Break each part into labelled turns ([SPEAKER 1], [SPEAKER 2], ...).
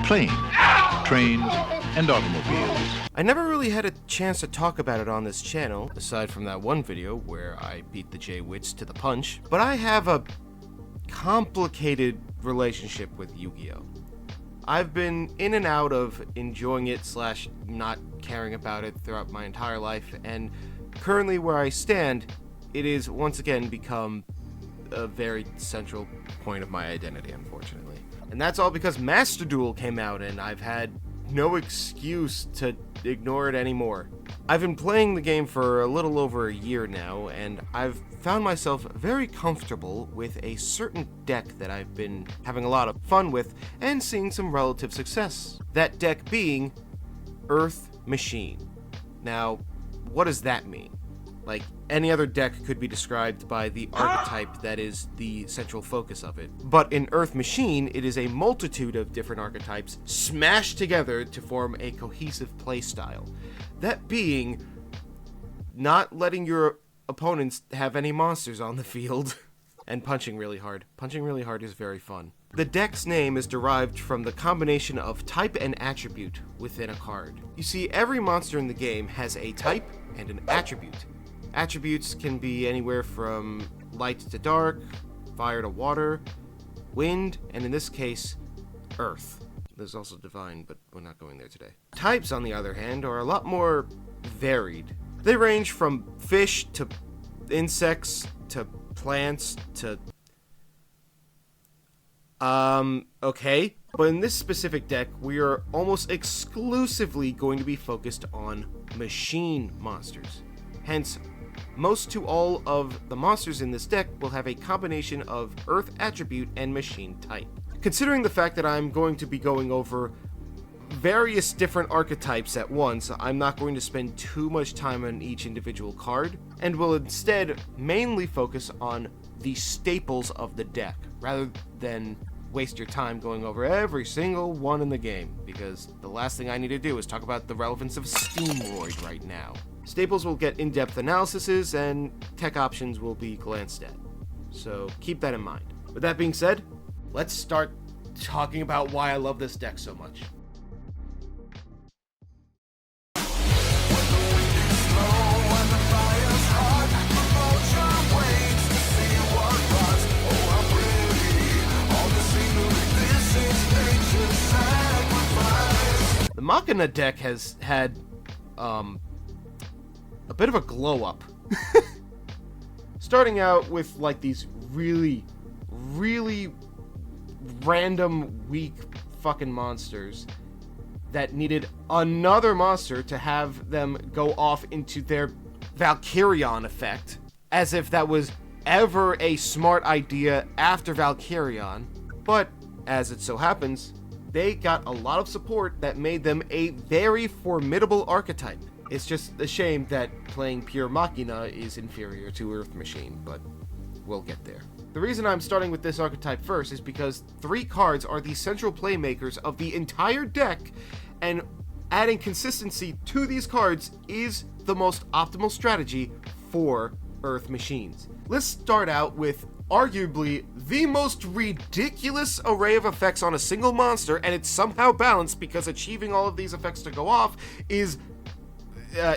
[SPEAKER 1] planes, trains, and automobiles.
[SPEAKER 2] I never really had a chance to talk about it on this channel, aside from that one video where I beat the J-Wits to the punch, but I have a complicated relationship with Yu-Gi-Oh! I've been in and out of enjoying it / not caring about it throughout my entire life, and currently where I stand, it is once again become a very central point of my identity, unfortunately. And that's all because Master Duel came out, and I've had no excuse to ignore it anymore. I've been playing the game for a little over a year now, and I've found myself very comfortable with a certain deck that I've been having a lot of fun with and seeing some relative success. That deck being Earth Machine. Now, what does that mean? Like, any other deck could be described by the archetype that is the central focus of it. But in Earth Machine, it is a multitude of different archetypes smashed together to form a cohesive playstyle. That being, not letting your opponents have any monsters on the field, and punching really hard. Punching really hard is very fun. The deck's name is derived from the combination of type and attribute within a card. You see, every monster in the game has a type and an attribute. Attributes can be anywhere from light to dark, fire to water, wind, and in this case, earth. There's also divine, but we're not going there today. Types, on the other hand, are a lot more varied. They range from fish to insects to plants to... okay. But in this specific deck, we are almost exclusively going to be focused on machine monsters. Hence, most to all of the monsters in this deck will have a combination of Earth attribute and machine type. Considering the fact that I'm going to be going over various different archetypes at once, I'm not going to spend too much time on each individual card, and will instead mainly focus on the staples of the deck, rather than waste your time going over every single one in the game, because the last thing I need to do is talk about the relevance of Steamroid right now. Staples will get in-depth analyses, and tech options will be glanced at. So keep that in mind. With that being said, let's start talking about why I love this deck so much. The Machina deck has had, a bit of a glow up. Starting out with like these really random weak fucking monsters that needed another monster to have them go off into their Valkyrion effect, as if that was ever a smart idea after Valkyrion. But as it so happens, they got a lot of support that made them a very formidable archetype. It's just a shame that playing pure Machina is inferior to Earth Machine, but we'll get there. The reason I'm starting with this archetype first is because 3 cards are the central playmakers of the entire deck, and adding consistency to these cards is the most optimal strategy for Earth Machines. Let's start out with arguably the most ridiculous array of effects on a single monster, and it's somehow balanced because achieving all of these effects to go off is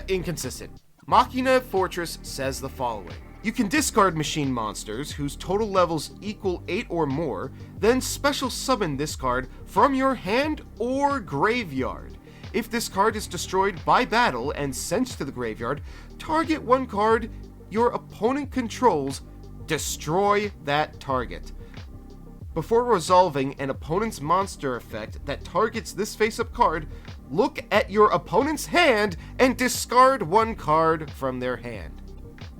[SPEAKER 2] inconsistent. Machina Fortress says the following. You can discard machine monsters whose total levels equal 8 or more, then special summon this card from your hand or graveyard. If this card is destroyed by battle and sent to the graveyard, target one card your opponent controls, destroy that target. Before resolving an opponent's monster effect that targets this face-up card, look at your opponent's hand and discard one card from their hand.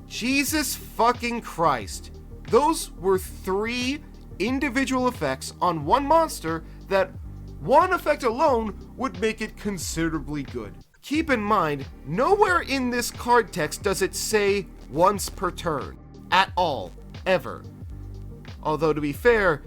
[SPEAKER 2] Jesus fucking Christ. Those were 3 individual effects on one monster that one effect alone would make it considerably good. Keep in mind, nowhere in this card text does it say once per turn. At all. Ever. Although, to be fair,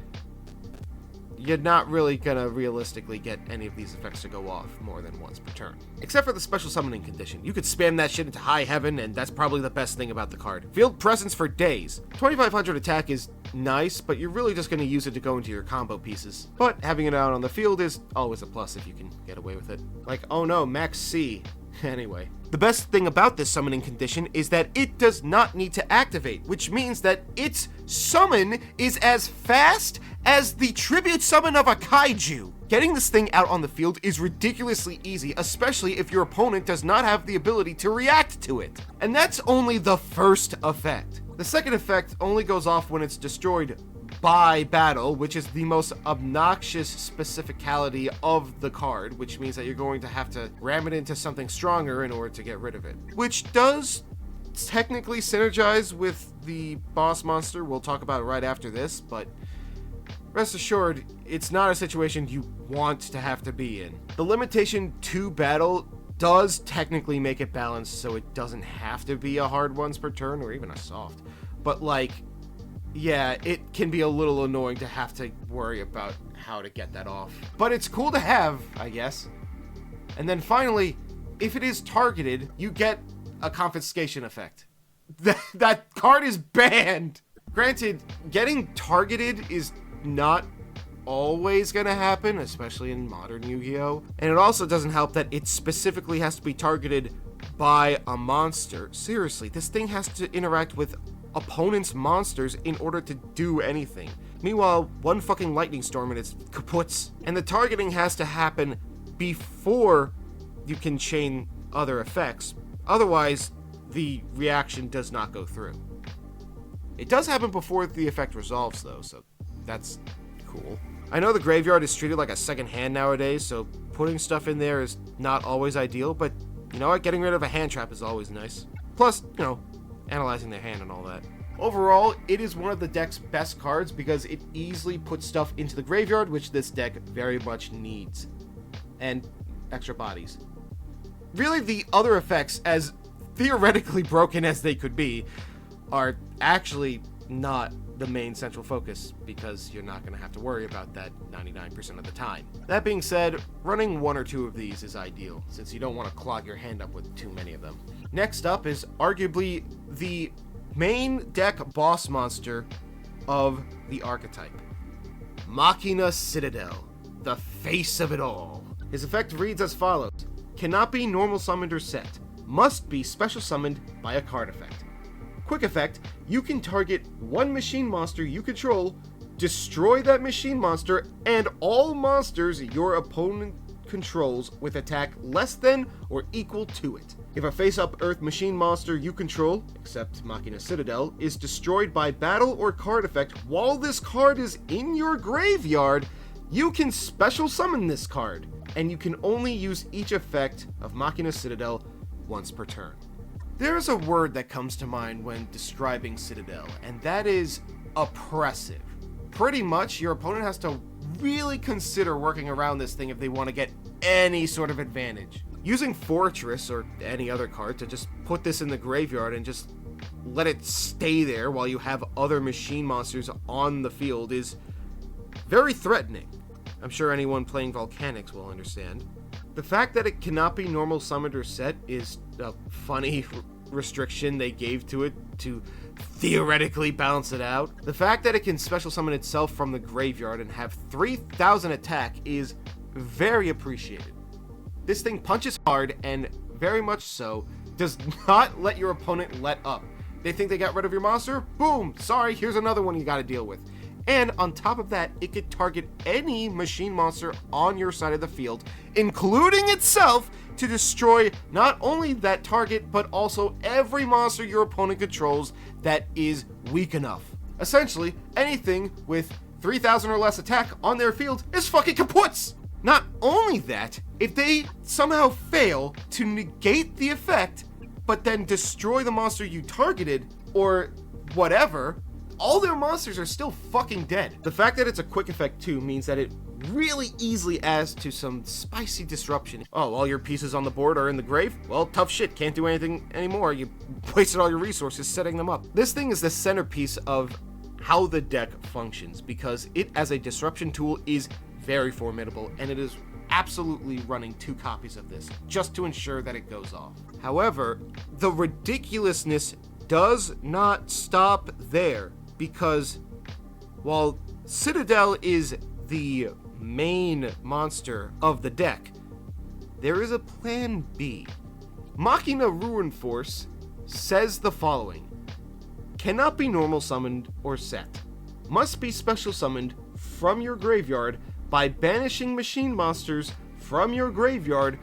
[SPEAKER 2] you're not really gonna realistically get any of these effects to go off more than once per turn. Except for the special summoning condition. You could spam that shit into high heaven, and that's probably the best thing about the card. Field presence for days. 2500 attack is nice, but you're really just gonna use it to go into your combo pieces. But having it out on the field is always a plus if you can get away with it. Like, oh no, max C. Anyway. The best thing about this summoning condition is that it does not need to activate, which means that its summon is as fast as the tribute summon of a kaiju. Getting this thing out on the field is ridiculously easy, especially if your opponent does not have the ability to react to it. And that's only the first effect. The second effect only goes off when it's destroyed by battle, which is the most obnoxious specificality of the card, which means that you're going to have to ram it into something stronger in order to get rid of it. Which does technically synergize with the boss monster we'll talk about right after this, but rest assured, it's not a situation you want to have to be in. The limitation to battle does technically make it balanced, so it doesn't have to be a hard once per turn or even a soft. But like, yeah, it can be a little annoying to have to worry about how to get that off. But it's cool to have, I guess. And then finally, if it is targeted, you get a confiscation effect. That card is banned! Granted, getting targeted is not always gonna happen, especially in modern Yu-Gi-Oh! And it also doesn't help that it specifically has to be targeted by a monster. Seriously, this thing has to interact with opponent's monsters in order to do anything. Meanwhile, one fucking lightning storm and it's kaputs. And the targeting has to happen before you can chain other effects. Otherwise, the reaction does not go through. It does happen before the effect resolves though, so that's cool. I know the graveyard is treated like a second hand nowadays, so putting stuff in there is not always ideal, but you know what? Getting rid of a hand trap is always nice. Plus, you know, analyzing their hand and all that. Overall, it is one of the deck's best cards because it easily puts stuff into the graveyard, which this deck very much needs. And extra bodies. Really, the other effects, as theoretically broken as they could be, are actually not the main central focus because you're not going to have to worry about that 99% of the time. That being said, running one or two of these is ideal since you don't want to clog your hand up with too many of them. Next up is arguably the main deck boss monster of the archetype. Machina Citadel, the face of it all. His effect reads as follows. Cannot be normal summoned or set. Must be special summoned by a card effect. Quick effect, you can target one machine monster you control, destroy that machine monster, and all monsters your opponent controls with attack less than or equal to it. If a face-up Earth machine monster you control, except Machina Citadel, is destroyed by battle or card effect while this card is in your graveyard, you can special summon this card, and you can only use each effect of Machina Citadel once per turn. There is a word that comes to mind when describing Citadel, and that is oppressive. Pretty much, your opponent has to really consider working around this thing if they want to get any sort of advantage. Using Fortress or any other card to just put this in the graveyard and just let it stay there while you have other machine monsters on the field is very threatening. I'm sure anyone playing Volcanics will understand. The fact that it cannot be normal summoned or set is a funny restriction they gave to it to theoretically balance it out. The fact that it can special summon itself from the graveyard and have 3,000 attack is very appreciated. This thing punches hard and very much so does not let your opponent let up. They think they got rid of your monster? Boom! Sorry, here's another one you gotta deal with. And on top of that, it could target any machine monster on your side of the field, including itself, to destroy not only that target, but also every monster your opponent controls that is weak enough. Essentially, anything with 3,000 or less attack on their field is fucking kaputs! Not only that, if they somehow fail to negate the effect, but then destroy the monster you targeted, or whatever, all their monsters are still fucking dead. The fact that it's a quick effect too means that it really easily adds to some spicy disruption. Oh, all your pieces on the board are in the grave? Well, tough shit, can't do anything anymore. You wasted all your resources setting them up. This thing is the centerpiece of how the deck functions, because it as a disruption tool is very formidable, and it is absolutely running 2 copies of this just to ensure that it goes off. However, the ridiculousness does not stop there, because while Citadel is the main monster of the deck, there is a plan B. Machina Ruin Force says the following: cannot be normal summoned or set. Must be special summoned from your graveyard by banishing machine monsters from your graveyard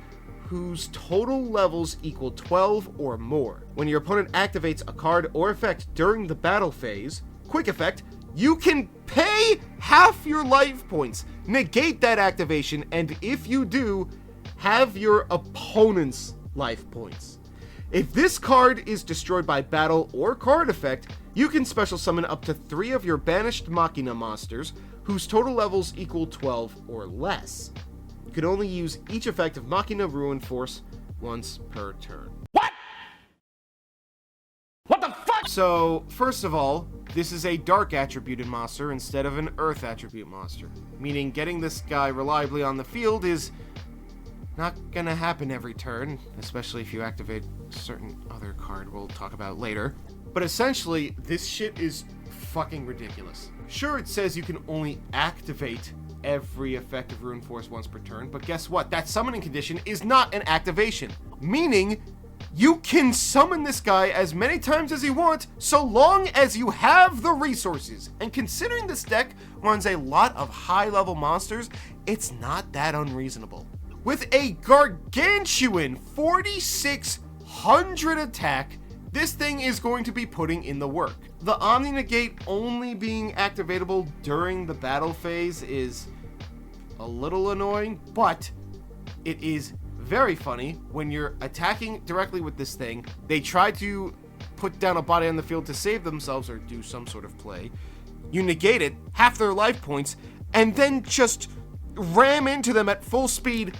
[SPEAKER 2] whose total levels equal 12 or more. When your opponent activates a card or effect during the battle phase, quick effect, you can pay half your life points, negate that activation, and if you do, have your opponent's life points. If this card is destroyed by battle or card effect, you can special summon up to 3 of your banished Machina monsters whose total levels equal 12 or less. You can only use each effect of Machina Ruin Force once per turn. What the fuck? So, first of all, this is a dark attributed monster instead of an earth attribute monster, meaning getting this guy reliably on the field is not gonna happen every turn, especially if you activate a certain other card we'll talk about later. But essentially, this shit is fucking ridiculous. Sure, it says you can only activate every effect of Ruin Force once per turn, but guess what? That summoning condition is not an activation, meaning you can summon this guy as many times as you want, so long as you have the resources. And considering this deck runs a lot of high-level monsters, it's not that unreasonable. With a gargantuan 4,600 attack, this thing is going to be putting in the work. The Omni Negate only being activatable during the battle phase is a little annoying, but it is very funny when you're attacking directly with this thing. They try to put down a body on the field to save themselves or do some sort of play. You negate it, half their life points, and then just ram into them at full speed,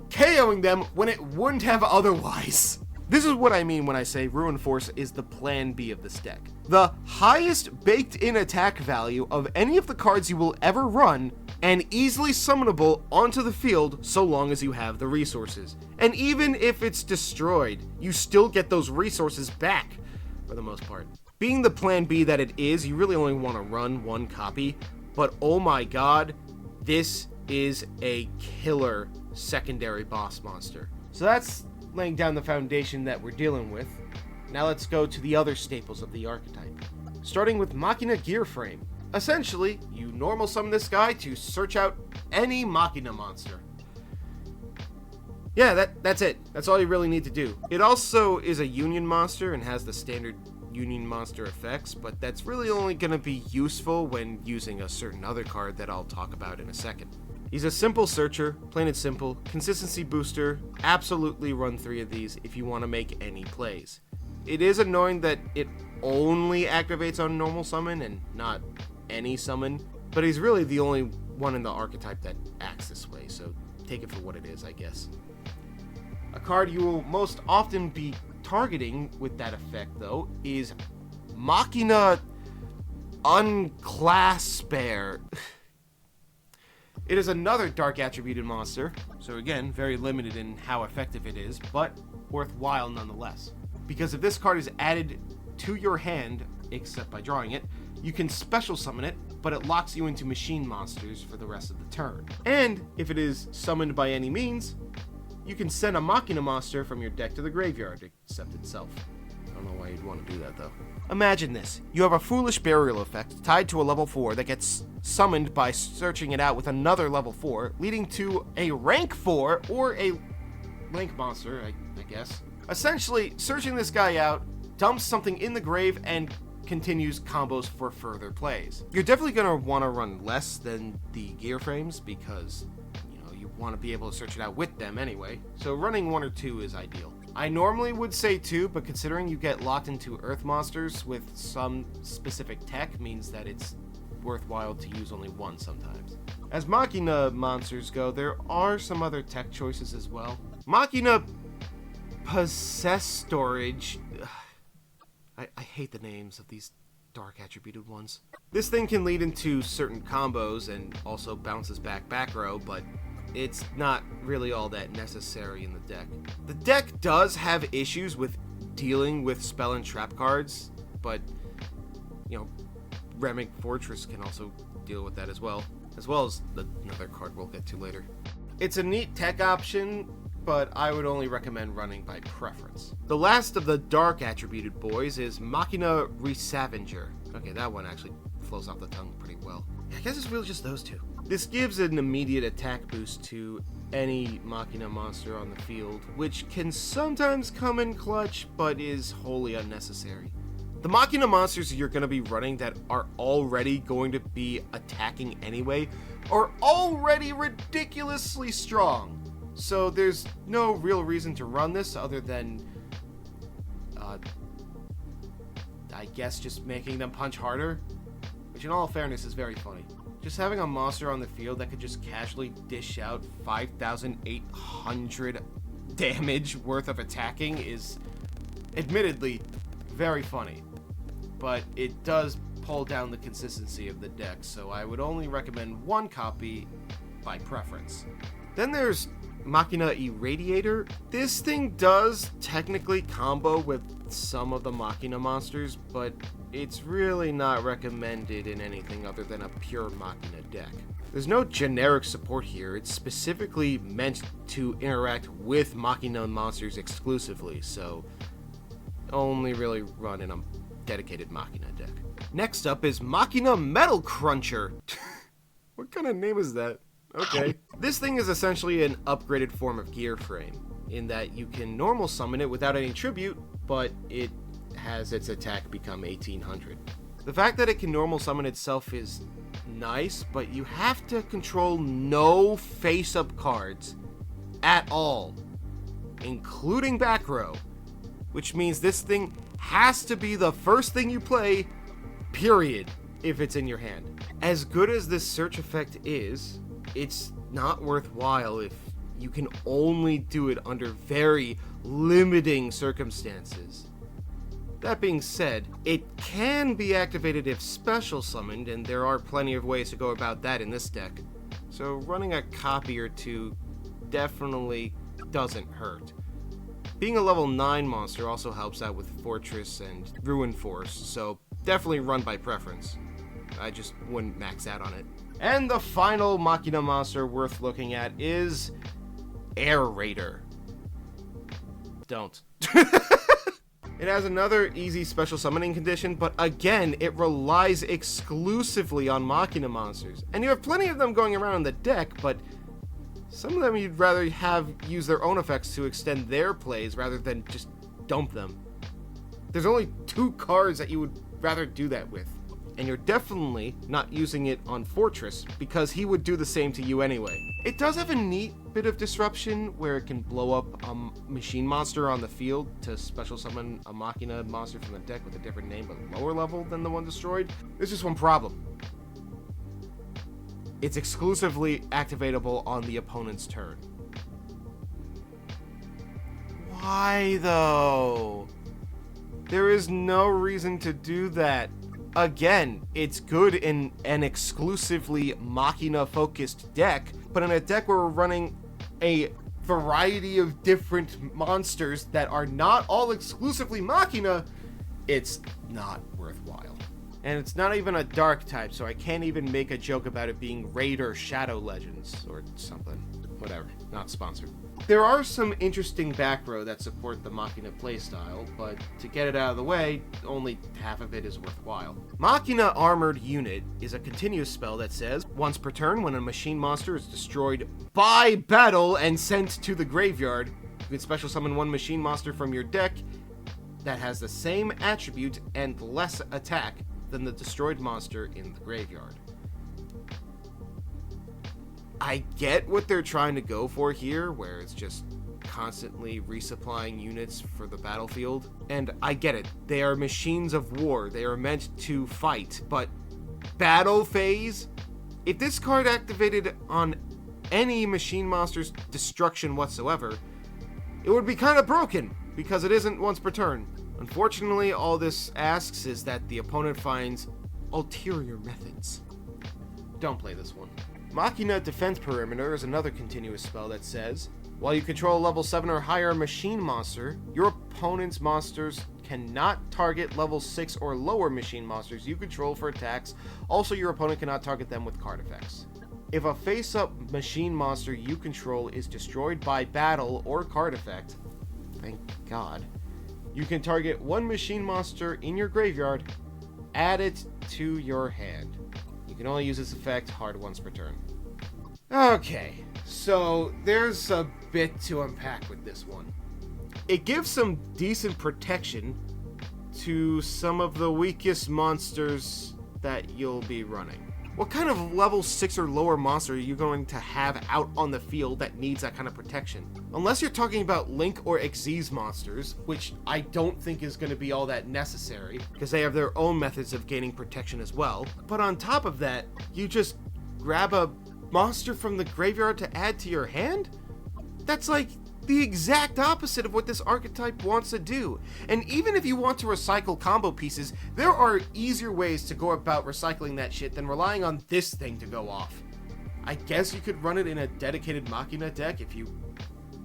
[SPEAKER 2] KOing them when it wouldn't have otherwise. This is what I mean when I say Ruin Force is the plan B of this deck. The highest baked-in attack value of any of the cards you will ever run, and easily summonable onto the field so long as you have the resources. And even if it's destroyed, you still get those resources back, for the most part. Being the plan B that it is, you really only want to run 1 copy, but oh my god, this is a killer secondary boss monster. So that's laying down the foundation that we're dealing with. Now let's go to the other staples of the archetype. Starting with Machina Gear Frame. Essentially, you normal summon this guy to search out any Machina monster. Yeah, that's it. That's all you really need to do. It also is a Union monster and has the standard Union monster effects, but that's really only going to be useful when using a certain other card that I'll talk about in a second. He's a simple searcher, plain and simple, consistency booster. Absolutely run 3 of these if you want to make any plays. It is annoying that it only activates on normal summon and not any summon, but he's really the only one in the archetype that acts this way, so take it for what it is, I guess. A card you will most often be targeting with that effect, though, is Machina Unclasper. It is another dark attributed monster, so again, very limited in how effective it is, but worthwhile nonetheless. Because if this card is added to your hand, except by drawing it, you can special summon it, but it locks you into machine monsters for the rest of the turn. And if it is summoned by any means, you can send a Machina monster from your deck to the graveyard, except itself. I don't know why you'd want to do that, though. Imagine this. You have a Foolish Burial effect tied to a level 4 that gets summoned by searching it out with another level 4, leading to a rank 4, or a Link monster, I guess. Essentially, searching this guy out, dumps something in the grave, and continues combos for further plays. You're definitely going to want to run less than the gear frames because, you want to be able to search it out with them anyway, so running 1 or 2 is ideal. I normally would say 2, but considering you get locked into earth monsters with some specific tech means that it's worthwhile to use only 1 sometimes. As Machina monsters go, there are some other tech choices as well. Machina Possess Storage. I hate the names of these dark attributed ones. This thing can lead into certain combos and also bounces back row, but it's not really all that necessary in the deck. The deck does have issues with dealing with spell and trap cards, but, Remic Fortress can also deal with that as well as another card we'll get to later. It's a neat tech option, but I would only recommend running by preference. The last of the dark attributed boys is Machina Resavager. Okay, that one actually flows off the tongue pretty well. I guess it's really just those two. This gives an immediate attack boost to any Machina monster on the field, which can sometimes come in clutch, but is wholly unnecessary. The Machina monsters you're going to be running that are already going to be attacking anyway are already ridiculously strong. So there's no real reason to run this other than, I guess, just making them punch harder, which in all fairness is very funny. Just having a monster on the field that could just casually dish out 5,800 damage worth of attacking is admittedly very funny, but it does pull down the consistency of the deck, so I would only recommend one copy by preference. Then there's Machina Irradiator. This thing does technically combo with some of the Machina monsters, but it's really not recommended in anything other than a pure Machina deck. There's no generic support here. It's specifically meant to interact with Machina monsters exclusively, so only really run in a dedicated Machina deck. Next up is Machina Metal Cruncher. What kind of name is that? Okay. This thing is essentially an upgraded form of Gear Frame, in that you can normal summon it without any tribute, but it has its attack become 1800. The fact that it can normal summon itself is nice, but you have to control no face-up cards at all, including back row, which means this thing has to be the first thing you play, period, if it's in your hand. As good as this search effect is, it's not worthwhile if you can only do it under very limiting circumstances. That being said, it can be activated if special summoned, and there are plenty of ways to go about that in this deck, so running a copy or two definitely doesn't hurt. Being a level 9 monster also helps out with Fortress and Ruin Force, so definitely run by preference. I just wouldn't max out on it. And the final Machina monster worth looking at is Air Raider. Don't. It has another easy special summoning condition, but again, it relies exclusively on Machina monsters. And you have plenty of them going around in the deck, but some of them you'd rather have use their own effects to extend their plays rather than just dump them. There's only 2 cards that you would rather do that with. And you're definitely not using it on Fortress, because he would do the same to you anyway. It does have a neat bit of disruption where it can blow up a machine monster on the field to special summon a Machina monster from the deck with a different name but lower level than the one destroyed. There's just one problem. It's exclusively activatable on the opponent's turn. Why though? There is no reason to do that. Again, it's good in an exclusively Machina-focused deck, but in a deck where we're running a variety of different monsters that are not all exclusively Machina, it's not worthwhile. And it's not even a dark type, so I can't even make a joke about it being Raid or Shadow Legends or something. Whatever, not sponsored. There are some interesting back row that support the Machina playstyle, but to get it out of the way, only half of it is worthwhile. Machina Armored Unit is a continuous spell that says, once per turn when a machine monster is destroyed by battle and sent to the graveyard, you can special summon one machine monster from your deck that has the same attribute and less attack than the destroyed monster in the graveyard. I get what they're trying to go for here, where it's just constantly resupplying units for the battlefield. And I get it. They are machines of war. They are meant to fight. But battle phase? If this card activated on any machine monster's destruction whatsoever, it would be kind of broken, because it isn't once per turn. Unfortunately, all this asks is that the opponent finds ulterior methods. Don't play this one. Machina Defense Perimeter is another continuous spell that says, while you control a level 7 or higher machine monster, your opponent's monsters cannot target level 6 or lower machine monsters you control for attacks. Also, your opponent cannot target them with card effects. If a face-up machine monster you control is destroyed by battle or card effect, thank God, you can target one machine monster in your graveyard, add it to your hand. You can only use this effect hard once per turn. Okay, so there's a bit to unpack with this one. It gives some decent protection to some of the weakest monsters that you'll be running. What kind of level 6 or lower monster are you going to have out on the field that needs that kind of protection? Unless you're talking about Link or Xyz monsters, which I don't think is going to be all that necessary, because they have their own methods of gaining protection as well. But on top of that, you just grab a monster from the graveyard to add to your hand? That's like the exact opposite of what this archetype wants to do. And even if you want to recycle combo pieces, there are easier ways to go about recycling that shit than relying on this thing to go off. I guess you could run it in a dedicated Machina deck if you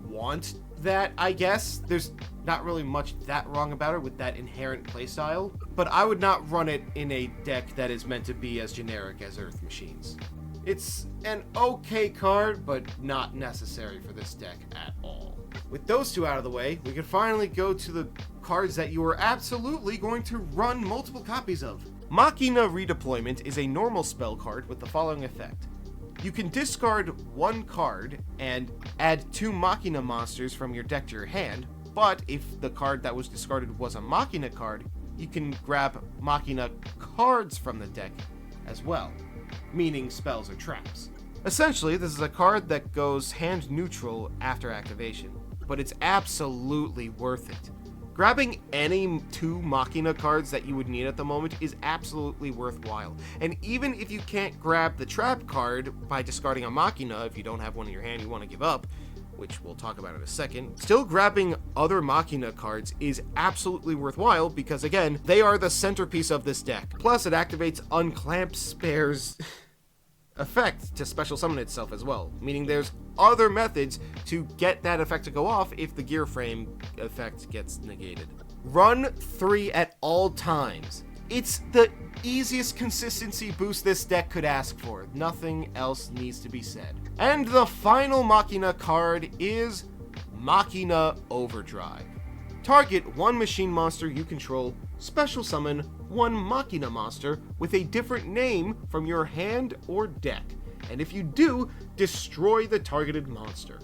[SPEAKER 2] want that, I guess. There's not really much that wrong about it with that inherent playstyle, but I would not run it in a deck that is meant to be as generic as Earth Machines. It's an okay card, but not necessary for this deck at all. With those two out of the way, we can finally go to the cards that you are absolutely going to run multiple copies of. Machina Redeployment is a normal spell card with the following effect. You can discard one card and add 2 Machina monsters from your deck to your hand, but if the card that was discarded was a Machina card, you can grab Machina cards from the deck as well, meaning spells or traps. Essentially, this is a card that goes hand neutral after activation, but it's absolutely worth it. Grabbing any 2 Machina cards that you would need at the moment is absolutely worthwhile. And even if you can't grab the trap card by discarding a Machina, if you don't have one in your hand you want to give up, which we'll talk about in a second, still grabbing other Machina cards is absolutely worthwhile because, again, they are the centerpiece of this deck. Plus, it activates Unclamp Spare's effect to special summon itself as well, meaning there's other methods to get that effect to go off if the gear frame effect gets negated. Run 3 at all times. It's the easiest consistency boost this deck could ask for. Nothing else needs to be said. And the final Machina card is Machina Overdrive. Target one machine monster you control, special summon one Machina monster with a different name from your hand or deck, and if you do, destroy the targeted monster.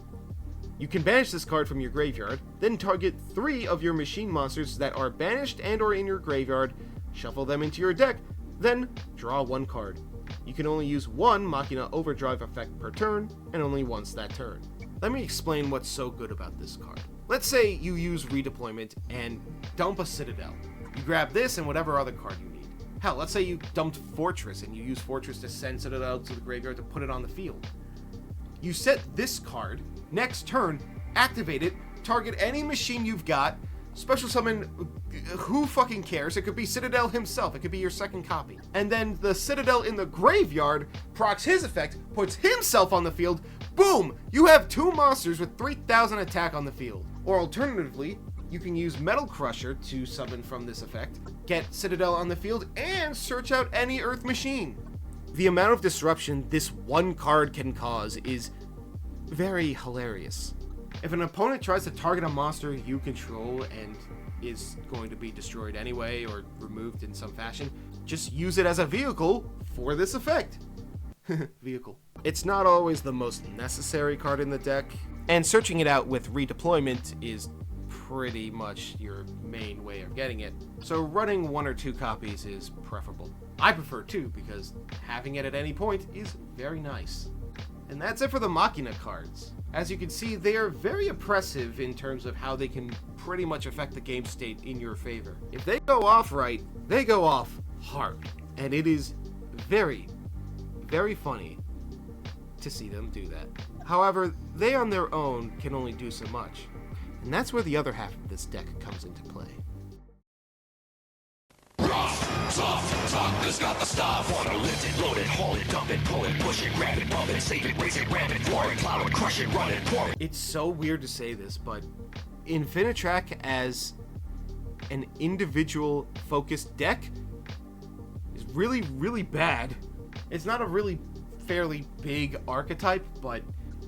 [SPEAKER 2] You can banish this card from your graveyard, then target 3 of your machine monsters that are banished and or in your graveyard, shuffle them into your deck, then draw 1 card. You can only use 1 Machina Overdrive effect per turn, and only once that turn. Let me explain what's so good about this card. Let's say you use Redeployment and dump a Citadel. You grab this and whatever other card you need. Hell, let's say you dumped Fortress and you use Fortress to send Citadel to the graveyard to put it on the field. You set this card, next turn, activate it, target any machine you've got, special summon, who fucking cares? It could be Citadel himself, it could be your second copy. And then the Citadel in the graveyard procs his effect, puts himself on the field, boom! You have 2 monsters with 3,000 attack on the field. Or alternatively, you can use Metal Crusher to summon from this effect, get Citadel on the field, and search out any Earth machine. The amount of disruption this one card can cause is very hilarious. If an opponent tries to target a monster you control and is going to be destroyed anyway or removed in some fashion, just use it as a vehicle for this effect. Vehicle. It's not always the most necessary card in the deck, and searching it out with Redeployment is pretty much your main way of getting it, so running 1 or 2 copies is preferable. I prefer 2 because having it at any point is very nice. And that's it for the Machina cards. As you can see, they are very oppressive in terms of how they can pretty much affect the game state in your favor. If they go off right, they go off hard, and it is very, very funny to see them do that. However, they on their own can only do so much, and that's where the other half of this deck comes into play.
[SPEAKER 3] Tough, talkers got the stuff. Wanna lift it, load it, haul it, dump it, pull it, push it, grab it, bump it, save it, raise it, ram it, floor it, plow it, crush it, run it, pour it.
[SPEAKER 2] It's so weird to say this, but Infinitrack as an individual focused deck is really, really bad. It's not a really fairly big archetype, but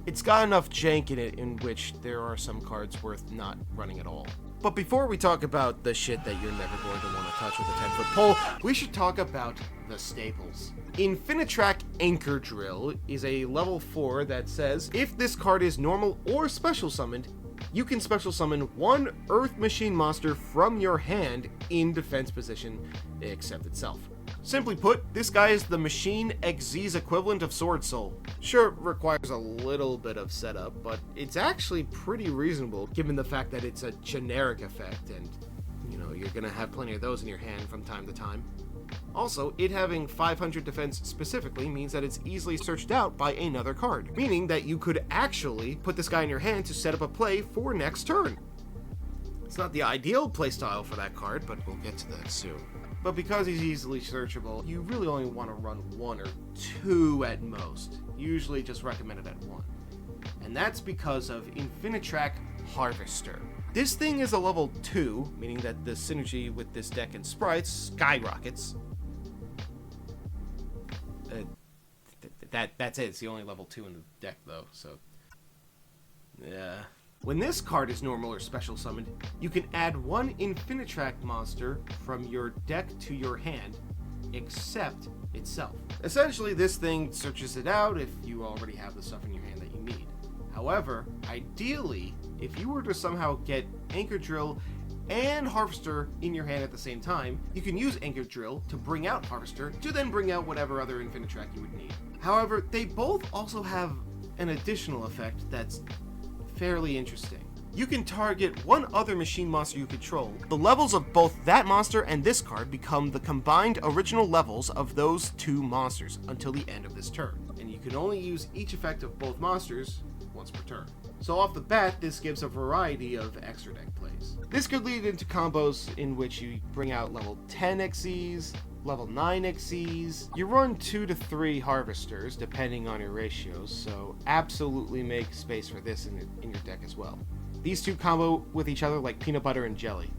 [SPEAKER 2] it's got enough jank in it in which there are some cards worth not running at all. But before we talk about the shit that you're never going to want to touch with a 10-foot pole, we should talk about the staples. Infinitrack Anchor Drill is a level 4 that says, if this card is normal or special summoned, you can special summon one Earth Machine monster from your hand in defense position, except itself. Simply put, this guy is the Machine XZ's equivalent of Sword Soul. Sure, it requires a little bit of setup, but it's actually pretty reasonable given the fact that it's a generic effect and, you know, you're gonna have plenty of those in your hand from time to time. Also, it having 500 defense specifically means that it's easily searched out by another card, meaning that you could actually put this guy in your hand to set up a play for next turn. It's not the ideal playstyle for that card, but we'll get to that soon. But because he's easily searchable, you really only want to run 1 or 2 at most, usually just recommended at 1. And that's because of Infinitrack Harvester. This thing is a level 2, meaning that the synergy with this deck and sprites skyrockets. That's it. It's the only level 2 in the deck, though, so... yeah. When this card is normal or special summoned, you can add one Infinitrack monster from your deck to your hand, except itself. Essentially, this thing searches it out if you already have the stuff in your hand that you need. However, ideally, if you were to somehow get Anchor Drill and Harvester in your hand at the same time, you can use Anchor Drill to bring out Harvester to then bring out whatever other Infinitrack you would need. However, they both also have an additional effect that's fairly interesting. You can target one other machine monster you control. The levels of both that monster and this card become the combined original levels of those 2 monsters until the end of this turn, and you can only use each effect of both monsters once per turn. So off the bat, this gives a variety of extra deck plays. This could lead into combos in which you bring out level 10 XCs, level 9 XCs. You run 2 to 3 Harvesters, depending on your ratios, so absolutely make space for this in your deck as well. These 2 combo with each other like peanut butter and jelly.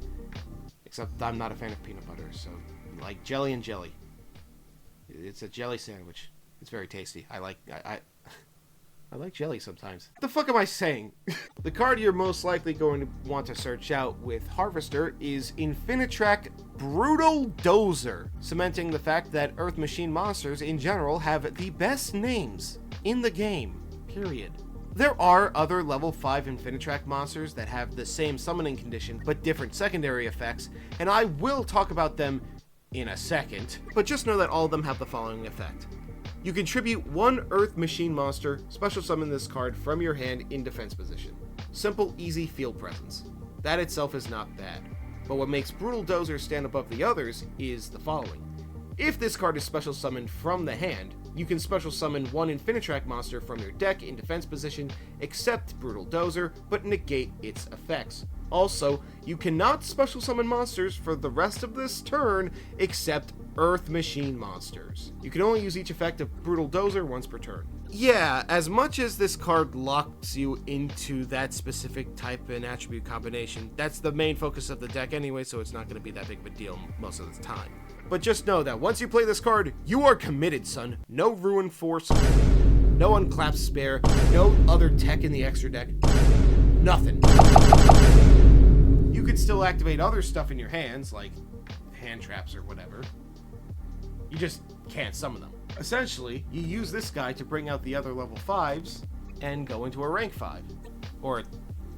[SPEAKER 2] Except I'm not a fan of peanut butter, so like jelly and jelly. It's a jelly sandwich. It's very tasty. I like jelly sometimes. What the fuck am I saying? The card you're most likely going to want to search out with Harvester is Infinitrack Brutal Dozer, cementing the fact that Earth Machine monsters in general have the best names in the game, period. There are other level 5 Infinitrack monsters that have the same summoning condition but different secondary effects, and I will talk about them in a second, but just know that all of them have the following effect. You contribute one Earth Machine monster, special summon this card from your hand in defense position. Simple, easy field presence. That itself is not bad. But what makes Brutal Dozer stand above the others is the following. If this card is special summoned from the hand, you can special summon one Infinitrack monster from your deck in defense position, except Brutal Dozer, but negate its effects. Also, you cannot special summon monsters for the rest of this turn, except Earth Machine monsters. You can only use each effect of Brutal Dozer once per turn. Yeah, as much as this card locks you into that specific type and attribute combination, that's the main focus of the deck anyway, so it's not going to be that big of a deal most of the time. But just know that once you play this card, you are committed, son. No Ruin Force, no Unclap Spare, no other tech in the extra deck, nothing. You could still activate other stuff in your hands, like hand traps or whatever. You just can't summon them. Essentially, you use this guy to bring out the other level 5s and go into a rank 5. Or,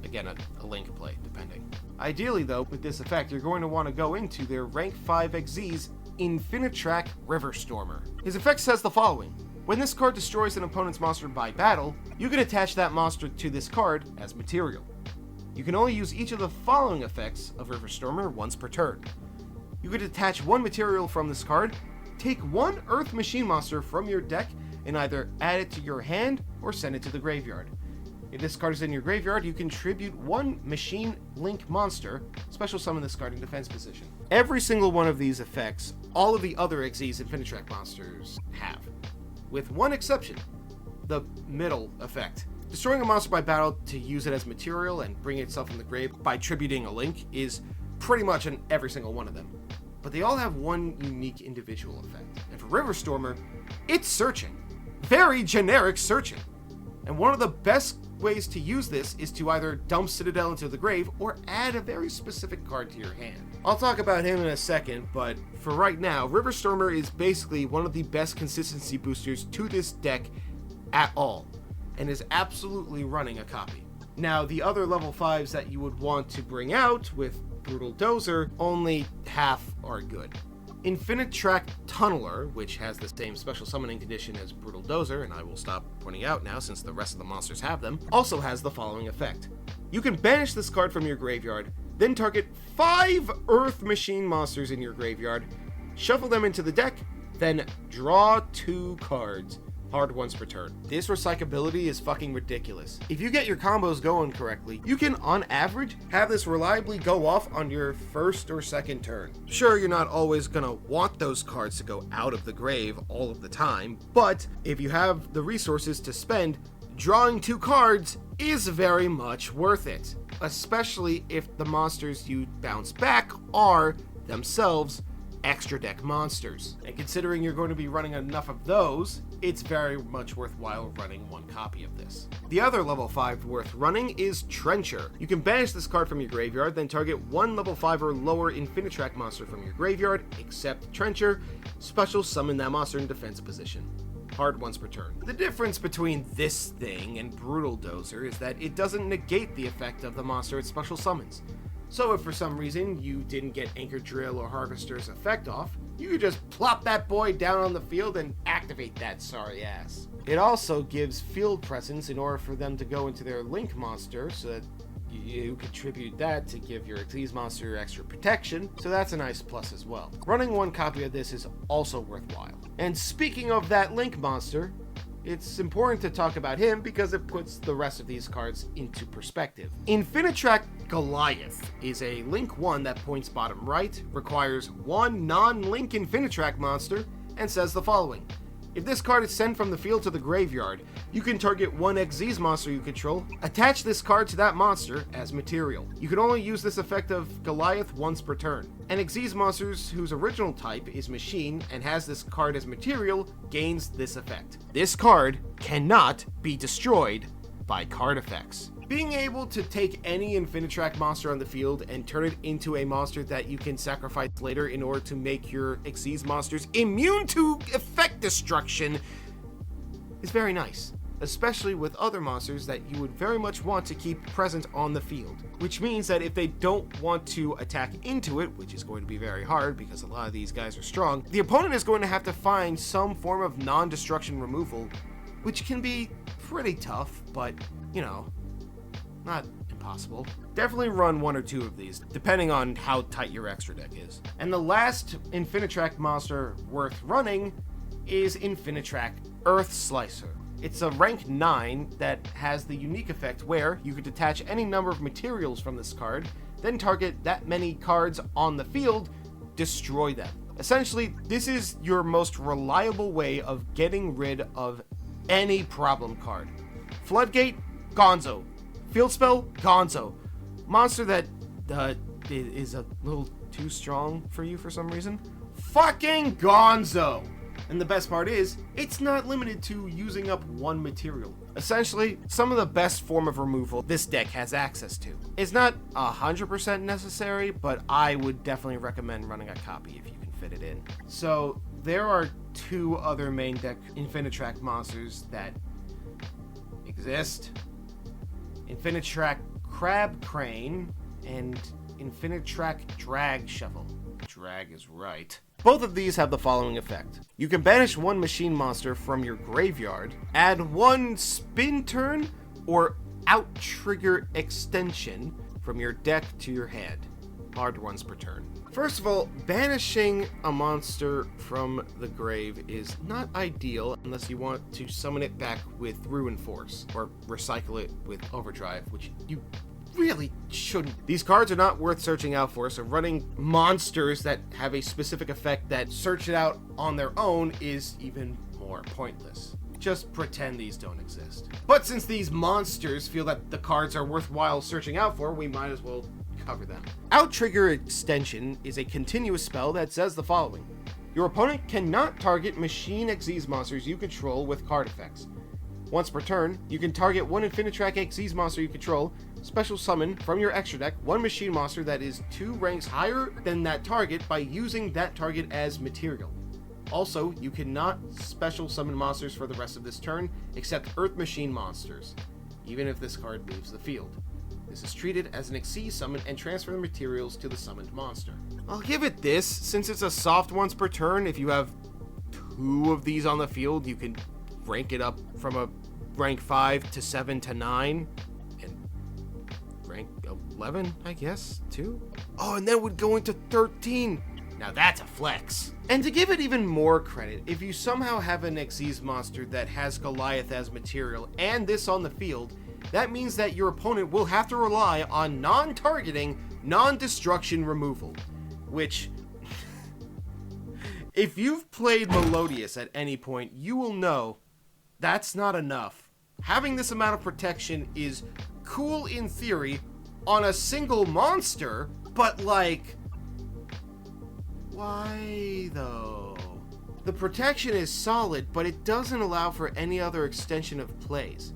[SPEAKER 2] again, a link play, depending. Ideally, though, with this effect, you're going to want to go into their rank 5 XZ's Infinitrack Riverstormer. His effect says the following. When this card destroys an opponent's monster by battle, you can attach that monster to this card as material. You can only use each of the following effects of Riverstormer once per turn. You could attach one material from this card, take one Earth Machine monster from your deck, and either add it to your hand or send it to the graveyard. If this card is in your graveyard, you contribute one Machine Link monster, special summon this card in defense position. Every single one of these effects, all of the other Xyz Infinitrack monsters have, with one exception, the middle effect. Destroying a monster by battle to use it as material and bring itself from the grave by tributing a link is pretty much in every single one of them. But they all have one unique individual effect. And for River Stormer, it's searching. Very generic searching. And one of the best ways to use this is to either dump Citadel into the grave or add a very specific card to your hand. I'll talk about him in a second, but for right now, River Stormer is basically one of the best consistency boosters to this deck at all, and is absolutely running a copy. Now, the other level 5s that you would want to bring out with Brutal Dozer, only half are good. Infinitrack Tunneler, which has the same special summoning condition as Brutal Dozer, and I will stop pointing out now since the rest of the monsters have them, also has the following effect. You can banish this card from your graveyard, then target 5 Earth Machine monsters in your graveyard, shuffle them into the deck, then draw 2 cards. Hard once per turn. This recyclability is fucking ridiculous. If you get your combos going correctly, you can, on average, have this reliably go off on your first or second turn. Sure, you're not always gonna want those cards to go out of the grave all of the time, but if you have the resources to spend, drawing 2 cards is very much worth it. Especially if the monsters you bounce back are, themselves, extra deck monsters. And considering you're going to be running enough of those, it's very much worthwhile running one copy of this. The other level 5 worth running is Trencher. You can banish this card from your graveyard, then target one level 5 or lower Infinitrack monster from your graveyard, except Trencher, special summon that monster in defense position. Hard once per turn. The difference between this thing and Brutal Dozer is that it doesn't negate the effect of the monster it special summons. So if for some reason you didn't get Anchor Drill or Harvester's effect off, you could just plop that boy down on the field and activate that sorry ass. It also gives field presence in order for them to go into their Link monster, so that you contribute that to give your Xyz monster extra protection, so that's a nice plus as well. Running one copy of this is also worthwhile. And speaking of that Link monster, it's important to talk about him because it puts the rest of these cards into perspective. Infinitrack Goliath is a Link 1 that points bottom right, requires one non-Link Infinitrack monster, and says the following. If this card is sent from the field to the graveyard, you can target one Xyz monster you control, attach this card to that monster as material. You can only use this effect of Goliath once per turn. And Xyz monsters whose original type is Machine and has this card as material gains this effect. This card cannot be destroyed by card effects. Being able to take any Infinitrack monster on the field and turn it into a monster that you can sacrifice later in order to make your Xyz monsters immune to effect destruction is very nice, especially with other monsters that you would very much want to keep present on the field. Which means that if they don't want to attack into it, which is going to be very hard because a lot of these guys are strong, the opponent is going to have to find some form of non-destruction removal, which can be pretty tough, but, you know, not impossible. Definitely run 1 or 2 of these, depending on how tight your extra deck is. And the last Infinitrack monster worth running is Infinitrack Earth Slicer. It's a rank 9 that has the unique effect where you could detach any number of materials from this card, then target that many cards on the field, destroy them. Essentially, this is your most reliable way of getting rid of any problem card. Floodgate, gonzo. Field spell, gonzo. Monster that is a little too strong for you for some reason, fucking gonzo. And the best part is, it's not limited to using up one material. Essentially, some of the best form of removal this deck has access to. It's not 100% necessary, but I would definitely recommend running a copy if you can fit it in. So, there are 2 other main deck Infinitrack monsters that exist. Infinitrack Crab Crane and Infinitrack Drag Shovel. Drag is right. Both of these have the following effect. You can banish one machine monster from your graveyard, add one spin turn or out trigger extension from your deck to your hand. hard ones per turn. First of all, banishing a monster from the grave is not ideal unless you want to summon it back with Ruin Force, or recycle it with Overdrive, which you really shouldn't. These cards are not worth searching out for, so running monsters that have a specific effect that search it out on their own is even more pointless. Just pretend these don't exist. But since these monsters feel that the cards are worthwhile searching out for, we might as well cover them. Outtrigger Extension is a continuous spell that says the following. Your opponent cannot target Machine Xyz monsters you control with card effects. Once per turn, you can target one Infinitrack Xyz monster you control, special summon from your extra deck one machine monster that is 2 ranks higher than that target by using that target as material. Also, you cannot special summon monsters for the rest of this turn, except Earth Machine monsters, even if this card leaves the field. This is treated as an Xyz summon and transfer the materials to the summoned monster. I'll give it this, since it's a soft once per turn, if you have 2 of these on the field, you can rank it up from a rank 5 to 7 to 9, and rank 11, I guess, too? Oh, and then would go into 13! Now that's a flex. And to give it even more credit, if you somehow have an Xyz monster that has Goliath as material and this on the field, that means that your opponent will have to rely on non-targeting, non-destruction removal. Which, if you've played Melodious at any point, you will know that's not enough. Having this amount of protection is cool in theory on a single monster, but like, why though? The protection is solid, but it doesn't allow for any other extension of plays.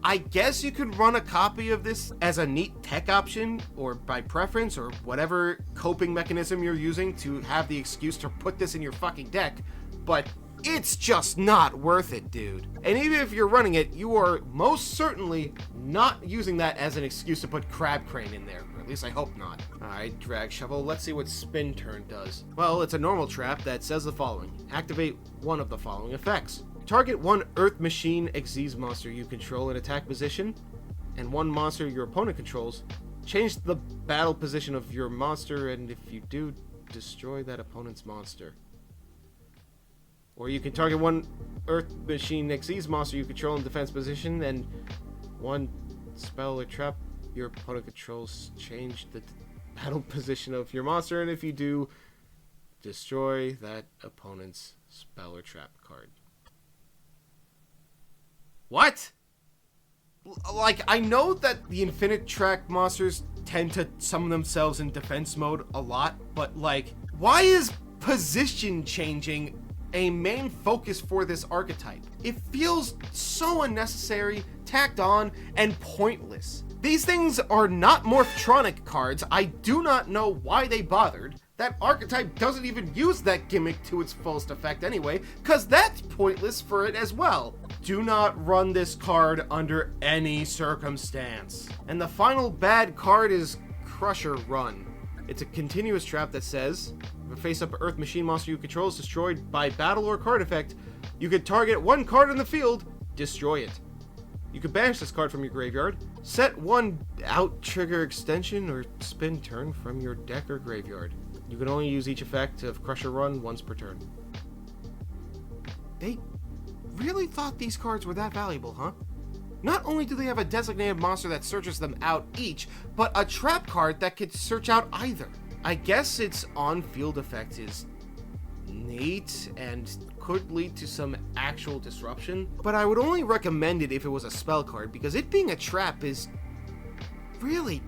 [SPEAKER 2] I guess you could run a copy of this as a neat tech option, or by preference, or whatever coping mechanism you're using to have the excuse to put this in your fucking deck, but it's just not worth it, dude. And even if you're running it, you are most certainly not using that as an excuse to put Crab Crane in there. Or at least I hope not. Alright, Drag Shovel, let's see what Spin Turn does. Well, it's a normal trap that says the following. Activate one of the following effects. Target one Earth Machine Xyz monster you control in attack position, and one monster your opponent controls. Change the battle position of your monster, and if you do, destroy that opponent's monster. Or you can target one Earth Machine Xyz monster you control in defense position, and one spell or trap your opponent controls. Change the battle position of your monster, and if you do, destroy that opponent's spell or trap card. What? Like, I know that the Infinitrack monsters tend to summon themselves in defense mode a lot, but like, why is position changing a main focus for this archetype? It feels so unnecessary, tacked on, and pointless. These things are not Morphtronic cards. I do not know why they bothered. That archetype doesn't even use that gimmick to its fullest effect anyway, cause that's pointless for it as well. Do not run this card under any circumstance. And the final bad card is Crusher Run. It's a continuous trap that says, if a face-up Earth Machine monster you control is destroyed by battle or card effect, you can target one card in the field, destroy it. You can banish this card from your graveyard, set one Outtrigger Extension or Spin Turn from your deck or graveyard. You can only use each effect of Crusher Run once per turn. They really thought these cards were that valuable, huh? Not only do they have a designated monster that searches them out each, but a trap card that could search out either. I guess its on-field effect is neat and could lead to some actual disruption, but I would only recommend it if it was a spell card, because it being a trap is really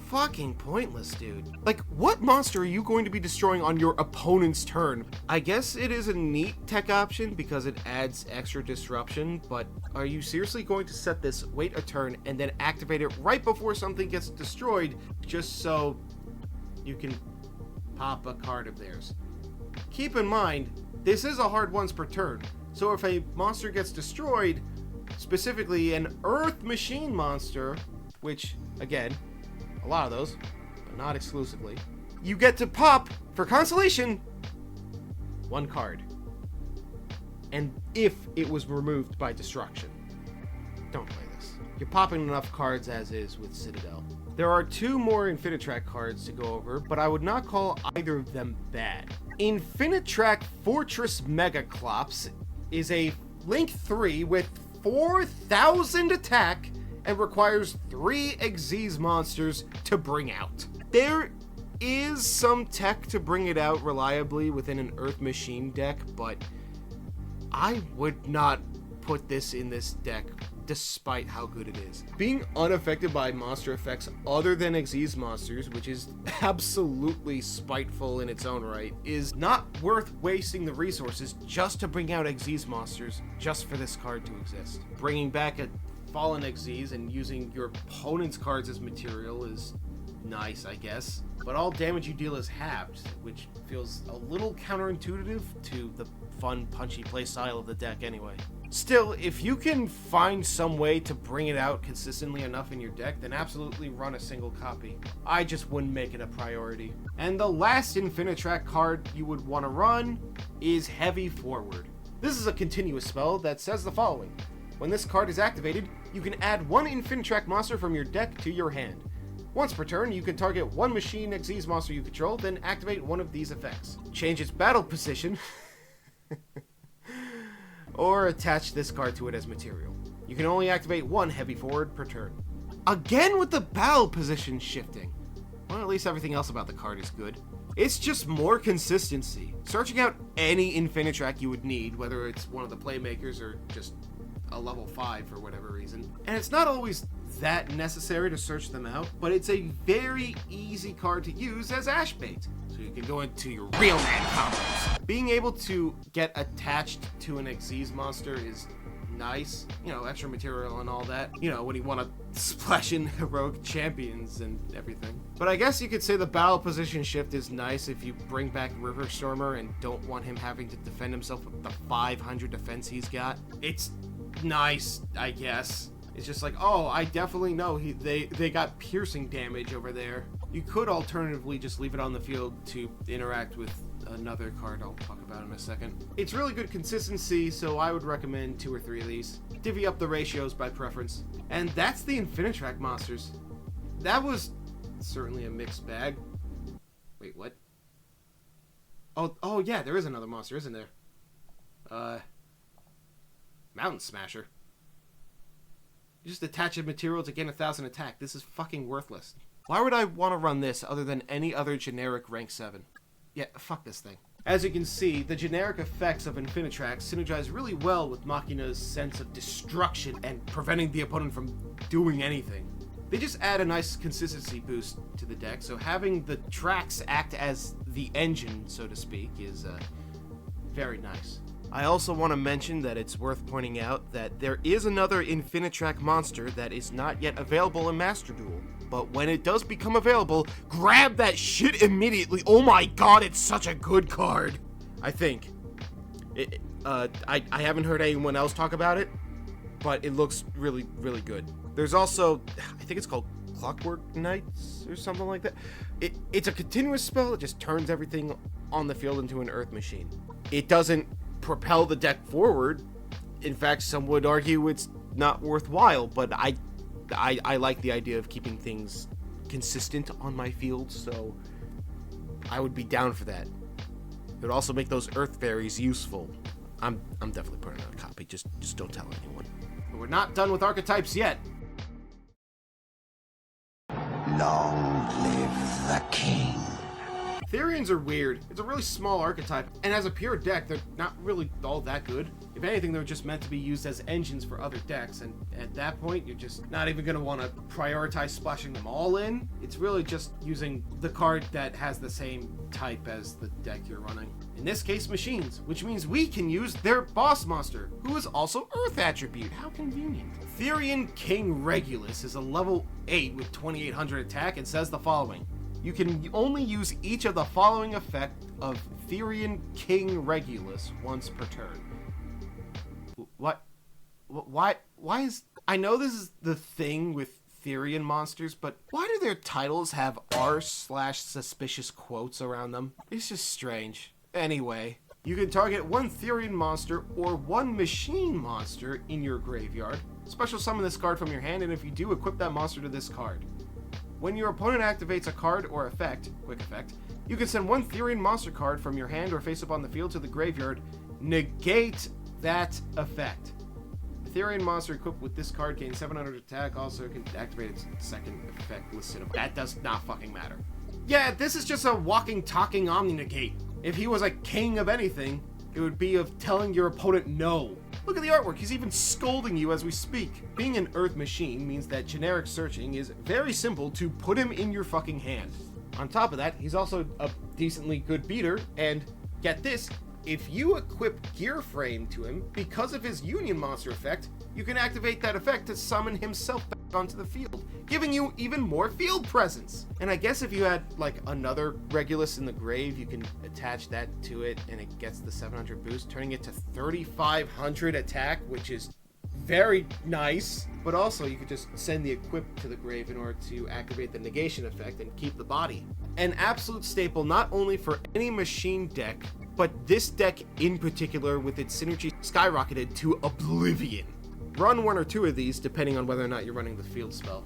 [SPEAKER 2] fucking pointless, dude. Like, what monster are you going to be destroying on your opponent's turn? I guess it is a neat tech option because it adds extra disruption, but are you seriously going to set this, wait a turn, and then activate it right before something gets destroyed just so you can pop a card of theirs? Keep in mind, this is a hard once per turn, so if a monster gets destroyed, specifically an Earth Machine monster, which, again, a lot of those, but not exclusively, you get to pop, for consolation, one card. And if it was removed by destruction. Don't play this. You're popping enough cards as is with Citadel. There are 2 more Infinitrack cards to go over, but I would not call either of them bad. Infinitrack Fortress Megaclops is a Link 3 with 4,000 attack and requires 3 Xyz monsters to bring out. There is some tech to bring it out reliably within an Earth Machine deck, but I would not put this in this deck despite how good it is. Being unaffected by monster effects other than Xyz monsters, which is absolutely spiteful in its own right, is not worth wasting the resources just to bring out Xyz monsters just for this card to exist. Bringing back a Fallen Xyz and using your opponent's cards as material is nice, I guess, but all damage you deal is halved, which feels a little counterintuitive to the fun, punchy playstyle of the deck anyway. Still, if you can find some way to bring it out consistently enough in your deck, then absolutely run a single copy. I just wouldn't make it a priority. And the last Infinitrack card you would want to run is Heavy Forward. This is a continuous spell that says the following. When this card is activated, you can add 1 Infinitrack monster from your deck to your hand. Once per turn, you can target 1 Machine Xyz monster you control, then activate one of these effects. Change its battle position, or attach this card to it as material. You can only activate 1 Heavy Forward per turn. Again with the battle position shifting. Well, at least everything else about the card is good. It's just more consistency. Searching out any Infinitrack you would need, whether it's one of the playmakers or just a level 5 for whatever reason. And it's not always that necessary to search them out, but it's a very easy card to use as Ash Bait. So you can go into your real man combos. Being able to get attached to an Xyz monster is nice. You know, extra material and all that. You know, when you want to splash in heroic champions and everything. But I guess you could say the battle position shift is nice if you bring back River Stormer and don't want him having to defend himself with the 500 defense he's got. It's nice, I guess. It's just like, oh, I definitely know they got piercing damage over there. You could alternatively just leave it on the field to interact with another card I'll talk about in a second. It's really good consistency, so I would recommend 2 or 3 of these. Divvy up the ratios by preference. And that's the Infinitrack monsters. That was certainly a mixed bag. Wait, what? Oh yeah, there is another monster, isn't there? Mountain Smasher. You just attach a material to gain 1,000 attack. This is fucking worthless. Why would I want to run this other than any other generic rank 7? Yeah, fuck this thing. As you can see, the generic effects of Infinitrack synergize really well with Machina's sense of destruction and preventing the opponent from doing anything. They just add a nice consistency boost to the deck, so having the tracks act as the engine, so to speak, is very nice. I also want to mention that it's worth pointing out that there is another Infinitrack monster that is not yet available in Master Duel. But when it does become available, grab that shit immediately. Oh my god, it's such a good card. I think. I haven't heard anyone else talk about it, but it looks really, really good. There's also, I think it's called Clockwork Knights or something like that. It's a continuous spell. It just turns everything on the field into an Earth Machine. It doesn't propel the deck forward. In fact, some would argue it's not worthwhile, but I like the idea of keeping things consistent on my field, so I would be down for that. It would also make those Earth Fairies useful. I'm definitely putting out a copy, just don't tell anyone. But we're not done with archetypes yet.
[SPEAKER 4] Long live the king.
[SPEAKER 2] Therians are weird. It's a really small archetype, and as a pure deck, they're not really all that good. If anything, they're just meant to be used as engines for other decks, and at that point, you're just not even going to want to prioritize splashing them all in. It's really just using the card that has the same type as the deck you're running. In this case, machines, which means we can use their boss monster, who is also Earth attribute. How convenient. Therian King Regulus is a level 8 with 2800 attack and says the following. You can only use each of the following effect of Therian King Regulus once per turn. What? Why is... I know this is the thing with Therian monsters, but why do their titles have r/suspicious quotes around them? It's just strange. Anyway, you can target 1 Therian monster or 1 machine monster in your graveyard. Special summon this card from your hand, and if you do, equip that monster to this card. When your opponent activates a card or effect, quick effect, you can send one Therian monster card from your hand or face up on the field to the graveyard. Negate that effect. The Therian monster equipped with this card gains 700 attack, also can activate its second effect listed above. That does not fucking matter. Yeah, this is just a walking, talking Omni-Negate. If he was a king of anything, it would be of telling your opponent no. Look at the artwork, he's even scolding you as we speak. Being an Earth machine means that generic searching is very simple to put him in your fucking hand. On top of that, he's also a decently good beater, and get this, if you equip Gear Frame to him, because of his Union Monster effect, you can activate that effect to summon himself back onto the field, giving you even more field presence. And I guess if you had, like, another Regulus in the grave, you can attach that to it, and it gets the 700 boost, turning it to 3,500 attack, which is very nice. But also, you could just send the equip to the grave in order to activate the negation effect and keep the body. An absolute staple not only for any machine deck, but this deck in particular with its synergy skyrocketed to oblivion. Run one or two of these depending on whether or not you're running the field spell.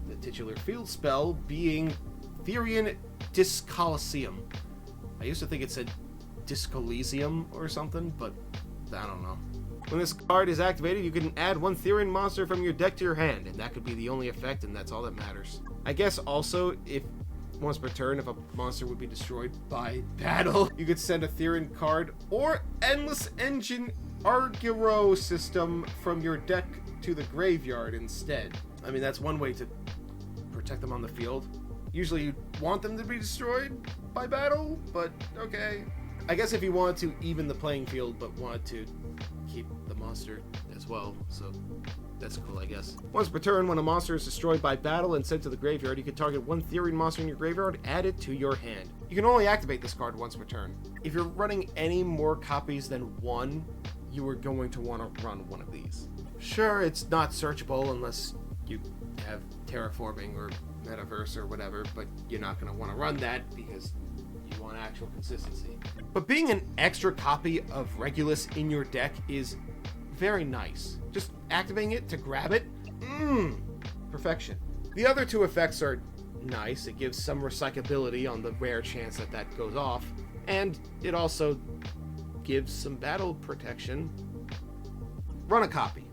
[SPEAKER 2] The titular field spell being Therian Discoliseum. I used to think it said Discolesium or something, but I don't know. When this card is activated, you can add one Therian monster from your deck to your hand, and that could be the only effect, and that's all that matters. I guess also, if once per turn, if a monster would be destroyed by battle, you could send a Therian card or Endless Engine Arguro system from your deck to the graveyard instead. I mean, that's one way to protect them on the field. Usually you'd want them to be destroyed by battle, but okay. I guess if you wanted to even the playing field, but wanted to keep the monster as well, so that's cool, I guess. Once per turn, when a monster is destroyed by battle and sent to the graveyard, you can target one Therian monster in your graveyard, add it to your hand. You can only activate this card once per turn. If you're running any more copies than one, you are going to want to run one of these. Sure, it's not searchable unless you have terraforming or metaverse or whatever, but you're not going to want to run that because you want actual consistency. But being an extra copy of Regulus in your deck is very nice. Just activating it to grab it, perfection. The other two effects are nice. It gives some recyclability on the rare chance that that goes off, and it also gives some battle protection. Run a copy.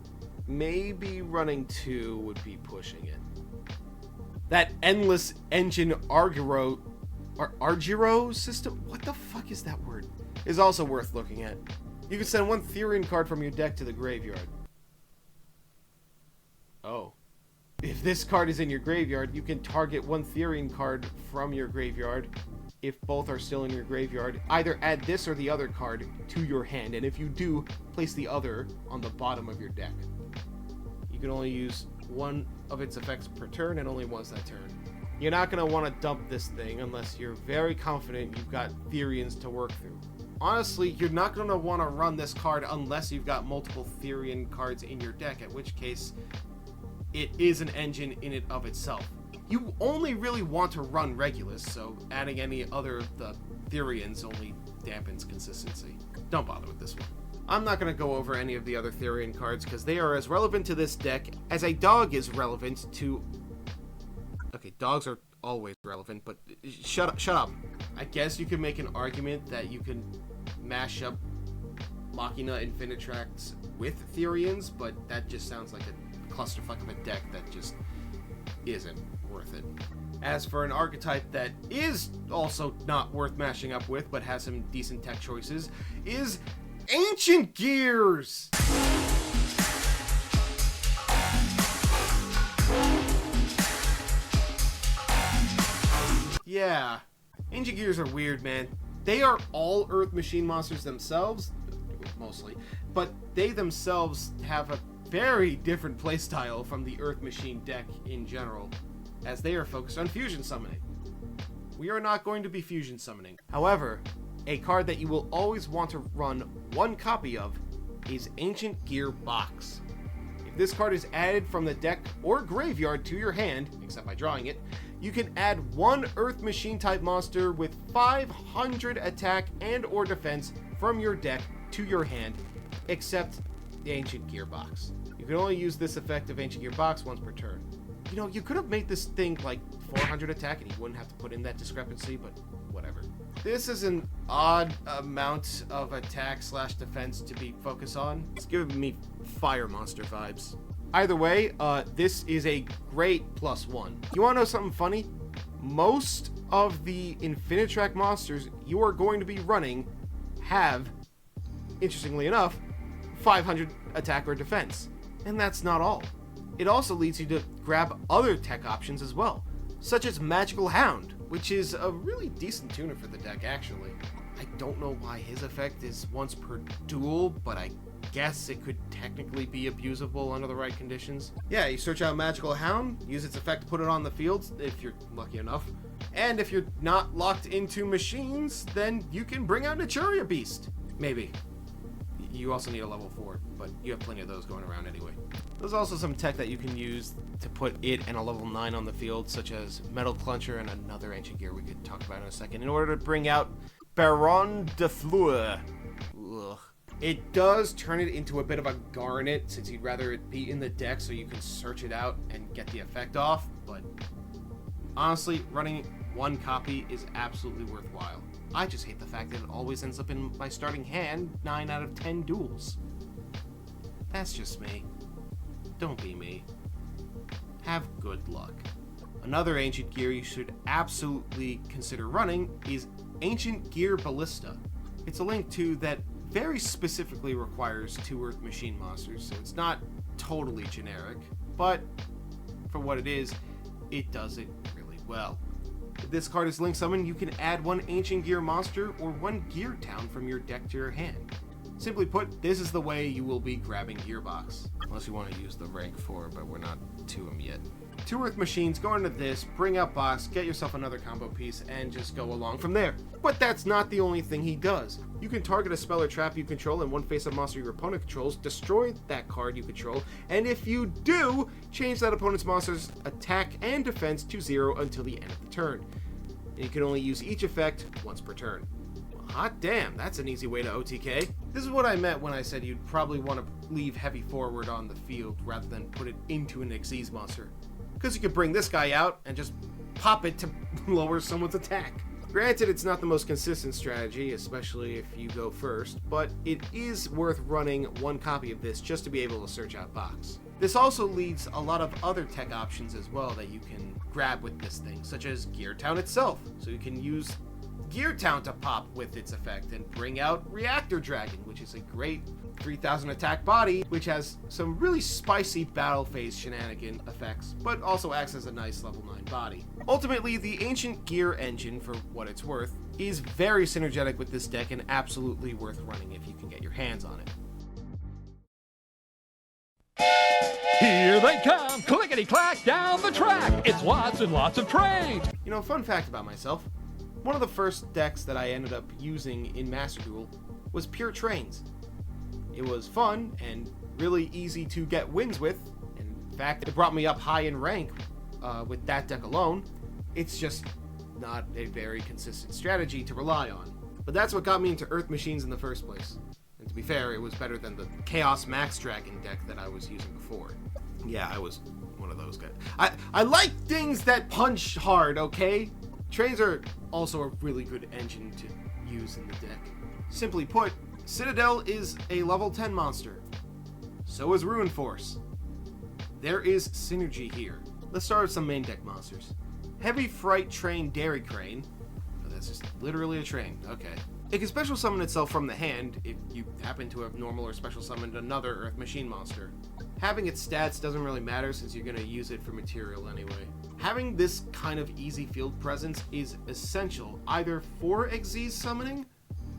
[SPEAKER 2] Maybe running two would be pushing it. That Endless Engine Arguro system? What the fuck is that word? Is also worth looking at. You can send one Therian card from your deck to the graveyard. Oh. If this card is in your graveyard, you can target one Therian card from your graveyard. If both are still in your graveyard, either add this or the other card to your hand, and if you do, place the other on the bottom of your deck. You can only use one of its effects per turn, and only once that turn. You're not going to want to dump this thing unless you're very confident you've got Therians to work through. Honestly, you're not going to want to run this card unless you've got multiple Therian cards in your deck, at which case it is an engine in and of itself. You only really want to run Regulus, so adding any other of the Therians only dampens consistency. Don't bother with this one. I'm not going to go over any of the other Therian cards because they are as relevant to this deck as a dog is relevant to... Okay, dogs are always relevant, but shut up. I guess you could make an argument that you can mash up Machina Infinitrax with Therians, but that just sounds like a clusterfuck of a deck that just isn't worth it. As for an archetype that is also not worth mashing up with, but has some decent tech choices, is Ancient Gears! Yeah, Ancient Gears are weird, man. They are all Earth Machine monsters themselves, mostly, but they themselves have a very different playstyle from the Earth Machine deck in general, as they are focused on fusion summoning. We are not going to be fusion summoning. However, a card that you will always want to run one copy of is Ancient Gear Box. If this card is added from the deck or graveyard to your hand, except by drawing it, you can add one Earth Machine type monster with 500 attack and or defense from your deck to your hand, except the Ancient Gear Box. You You can only use this effect of Ancient Gearbox once per turn. You know, you could have made this thing like 400 attack and you wouldn't have to put in that discrepancy, but whatever. This is an odd amount of attack / defense to be focused on. It's giving me fire monster vibes. Either way, this is a great +1. You wanna know something funny? Most of the Infinitrack monsters you are going to be running have, interestingly enough, 500 attack or defense. And that's not all. It also leads you to grab other tech options as well, such as Magical Hound, which is a really decent tuner for the deck actually. I don't know why his effect is once per duel, but I guess it could technically be abusable under the right conditions. Yeah, you search out Magical Hound, use its effect to put it on the field, if you're lucky enough. And if you're not locked into machines, then you can bring out Naturia Beast. Maybe. You also need a level 4, but you have plenty of those going around anyway. There's also some tech that you can use to put it and a level 9 on the field, such as Metal Cluncher and another Ancient Gear we could talk about in a second, in order to bring out Baron de Fleur. Ugh. It does turn it into a bit of a garnet, since you'd rather it be in the deck so you can search it out and get the effect off, but honestly, running one copy is absolutely worthwhile. I just hate the fact that it always ends up in my starting hand 9 out of 10 duels. That's just me. Don't be me. Have good luck. Another Ancient Gear you should absolutely consider running is Ancient Gear Ballista. It's a Link 2 that very specifically requires 2 Earth Machine monsters, so it's not totally generic, but for what it is, it does it really well. If this card is Link Summon, you can add 1 Ancient Gear monster or 1 Gear Town from your deck to your hand. Simply put, this is the way you will be grabbing Gearbox. Unless you want to use the rank 4, but we're not to them yet. 2 Earth Machines, go into this, bring out Box, get yourself another combo piece, and just go along from there. But that's not the only thing he does. You can target a spell or trap you control and 1 face-up monster your opponent controls, destroy that card you control, and if you do, change that opponent's monster's attack and defense to 0 until the end of the turn. And you can only use each effect once per turn. Hot damn, that's an easy way to OTK. This is what I meant when I said you'd probably want to leave heavy forward on the field rather than put it into an Xyz monster. Because you could bring this guy out and just pop it to lower someone's attack. Granted, it's not the most consistent strategy, especially if you go first, but it is worth running 1 copy of this just to be able to search out Box. This also leads a lot of other tech options as well that you can grab with this thing, such as Gear Town itself. So you can use Gear Town to pop with its effect and bring out Reactor Dragon, which is a great 3000 attack body, which has some really spicy battle phase shenanigan effects, but also acts as a nice level 9 body. Ultimately, the Ancient Gear engine, for what it's worth, is very synergetic with this deck and absolutely worth running if you can get your hands on it.
[SPEAKER 5] Here they come, clickety-clack down the track. It's lots and lots of trains.
[SPEAKER 2] You know, fun fact about myself, one of the first decks that I ended up using in Master Duel was Pure Trains. It was fun and really easy to get wins with. In fact, it brought me up high in rank with that deck alone. It's just not a very consistent strategy to rely on. But that's what got me into Earth Machines in the first place. And to be fair, it was better than the Chaos Max Dragon deck that I was using before. Yeah, I was one of those guys. I like things that punch hard, okay? Trains are also a really good engine to use in the deck. Simply put, Citadel is a level 10 monster. So is Ruin Force. There is synergy here. Let's start with some main deck monsters. Heavy Fright Train Dairy Crane. Oh, that's just literally a train. Okay. It can special summon itself from the hand if you happen to have normal or special summoned another Earth Machine monster. Having its stats doesn't really matter since you're going to use it for material anyway. Having this kind of easy field presence is essential either for Xyz summoning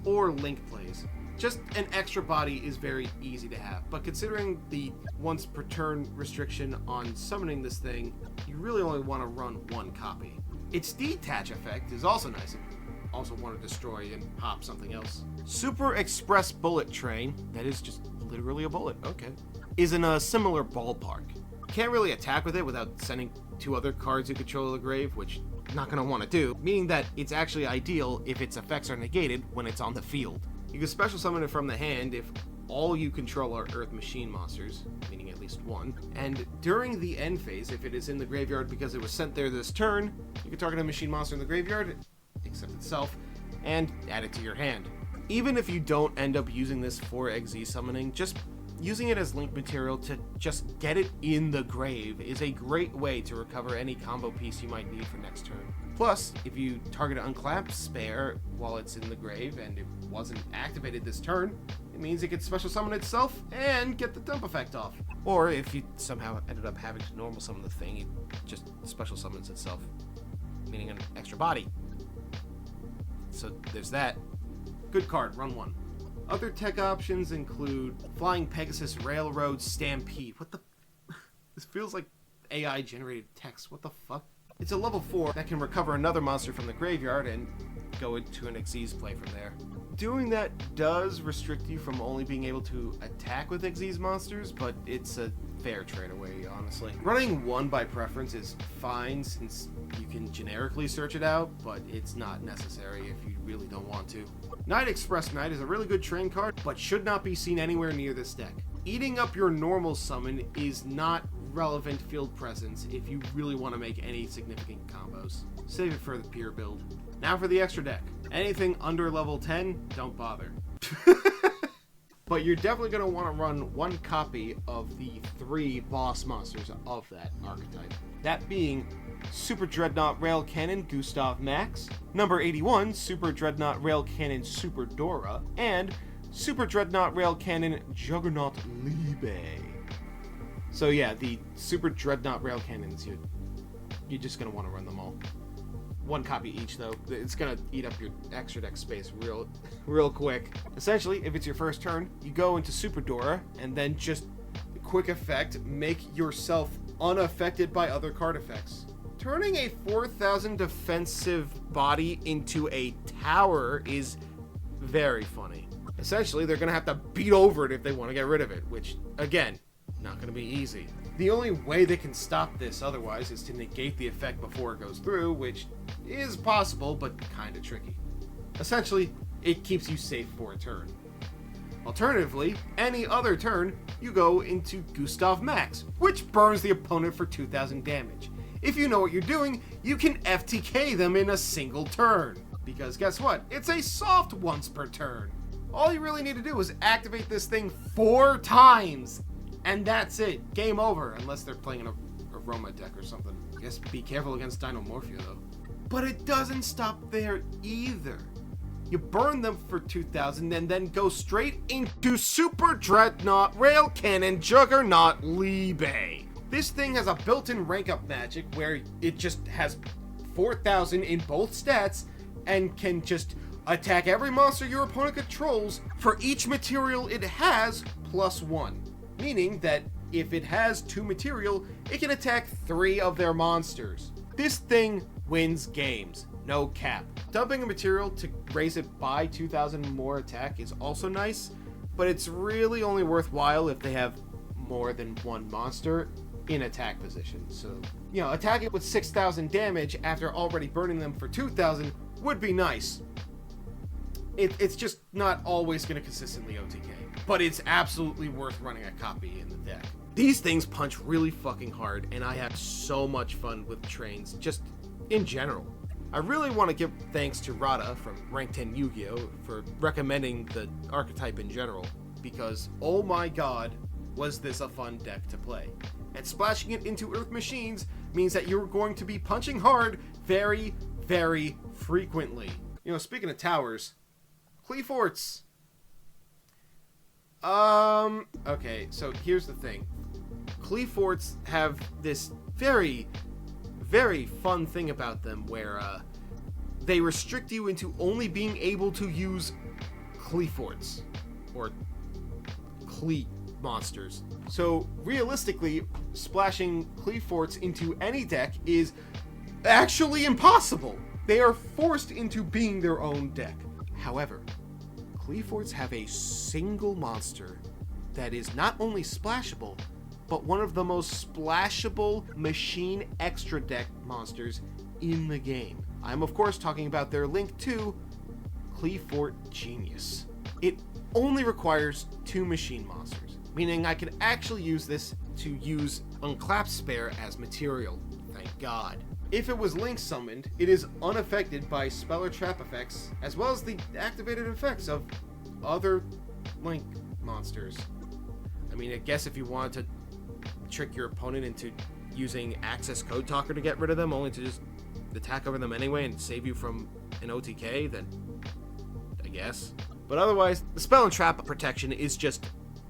[SPEAKER 2] or Link plays. Just an extra body is very easy to have, but considering the once per turn restriction on summoning this thing, you really only want to run 1 copy. Its detach effect is also nice if you also want to destroy and pop something else. Super Express Bullet Train, that is just literally a bullet, okay, is in a similar ballpark. Can't really attack with it without sending 2 other cards you control to the grave, which you're not going to want to do, meaning that it's actually ideal if its effects are negated when it's on the field. You can special summon it from the hand if all you control are Earth Machine monsters, meaning at least one. And during the end phase, if it is in the graveyard because it was sent there this turn, you can target a machine monster in the graveyard, except itself, and add it to your hand. Even if you don't end up using this for XZ summoning, just using it as link material to just get it in the grave is a great way to recover any combo piece you might need for next turn. Plus, if you target an unclamped spare while it's in the grave and it wasn't activated this turn, it means it can special summon itself and get the dump effect off. Or if you somehow ended up having to normal summon the thing, it just special summons itself, meaning an extra body. So there's that. Good card, run 1. Other tech options include Flying Pegasus Railroad Stampede. What the? This feels like AI generated text. What the fuck? It's a level 4 that can recover another monster from the graveyard and go into an Xyz play from there. Doing that does restrict you from only being able to attack with Xyz monsters, but it's a fair trade away, honestly. Running 1 by preference is fine since you can generically search it out, but it's not necessary if you really don't want to. Night Express Knight is a really good train card, but should not be seen anywhere near this deck. Eating up your normal summon is not relevant field presence if you really want to make any significant combos. Save it for the pure build. Now for the extra deck. Anything under level 10, don't bother. But you're definitely going to want to run 1 copy of the 3 boss monsters of that archetype. That being Super Dreadnought Rail Cannon Gustav Max, number 81 Super Dreadnought Rail Cannon Super Dora, and Super Dreadnought Rail Cannon Juggernaut Liebe. So yeah, the Super Dreadnought Rail Cannons, you're just going to want to run them all. 1 copy each though. It's going to eat up your extra deck space real quick. Essentially, if it's your first turn, you go into Super Dora, and then just quick effect, make yourself unaffected by other card effects. Turning a 4,000 defensive body into a tower is very funny. Essentially, they're going to have to beat over it if they want to get rid of it, which, again, not going to be easy. The only way they can stop this otherwise is to negate the effect before it goes through, which is possible, but kind of tricky. Essentially, it keeps you safe for a turn. Alternatively, any other turn, you go into Gustav Max, which burns the opponent for 2,000 damage. If you know what you're doing, you can FTK them in a single turn. Because guess what? It's a soft once per turn. All you really need to do is activate this thing 4 times, and that's it. Game over, unless they're playing an Aroma deck or something. I guess be careful against Dinomorphia, though. But it doesn't stop there either. You burn them for 2,000 and then go straight into Super Dreadnought Rail Cannon Juggernaut Liebe. This thing has a built-in rank-up magic where it just has 4,000 in both stats and can just attack every monster your opponent controls for each material it has +1. Meaning that if it has 2 material, it can attack 3 of their monsters. This thing wins games, no cap. Dumping a material to raise it by 2,000 more attack is also nice, but it's really only worthwhile if they have more than 1 monster in attack position. So, attacking with 6,000 damage after already burning them for 2,000 would be nice. It's just not always going to consistently OTK, but it's absolutely worth running a copy in the deck. These things punch really fucking hard, and I have so much fun with trains, just in general. I really want to give thanks to Rada from Rank 10 Yu-Gi-Oh! For recommending the archetype in general, because oh my god, was this a fun deck to play. And splashing it into Earth Machines means that you're going to be punching hard very, very frequently. Speaking of towers, Cleforts. Okay, so here's the thing. Cleforts have this very, very fun thing about them where they restrict you into only being able to use Cleforts, or Cle monsters. So realistically, splashing Cleforts into any deck is actually impossible. They are forced into being their own deck. However, Cleforts have a single monster that is not only splashable, but one of the most splashable machine extra deck monsters in the game. I'm of course talking about their link to Clefort Genius. It only requires 2 machine monsters, meaning I can actually use this to use Unclap Spare as material. Thank God. If it was Link summoned, it is unaffected by spell or trap effects, as well as the activated effects of other Link monsters. I mean, I guess if you wanted to trick your opponent into using Access Code Talker to get rid of them, only to just attack over them anyway and save you from an OTK, then I guess. But otherwise, the spell and trap protection is just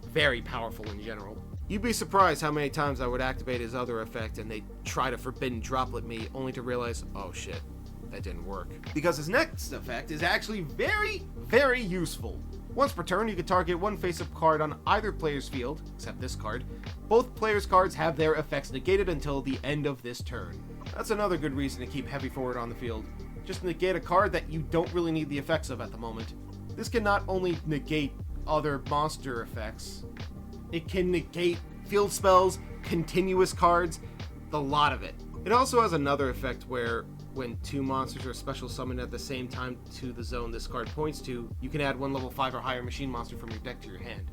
[SPEAKER 2] very powerful in general. You'd be surprised how many times I would activate his other effect and they'd try to Forbidden Droplet me, only to realize, oh shit, that didn't work. Because his next effect is actually very, very useful. Once per turn, you can target one face-up card on either player's field, except this card. Both players' cards have their effects negated until the end of this turn. That's another good reason to keep Heavy Forward on the field. Just negate a card that you don't really need the effects of at the moment. This can not only negate other monster effects, it can negate field spells, continuous cards, the lot of it. It also has another effect where when 2 monsters are special summoned at the same time to the zone this card points to, you can add 1 level 5 or higher machine monster from your deck to your hand.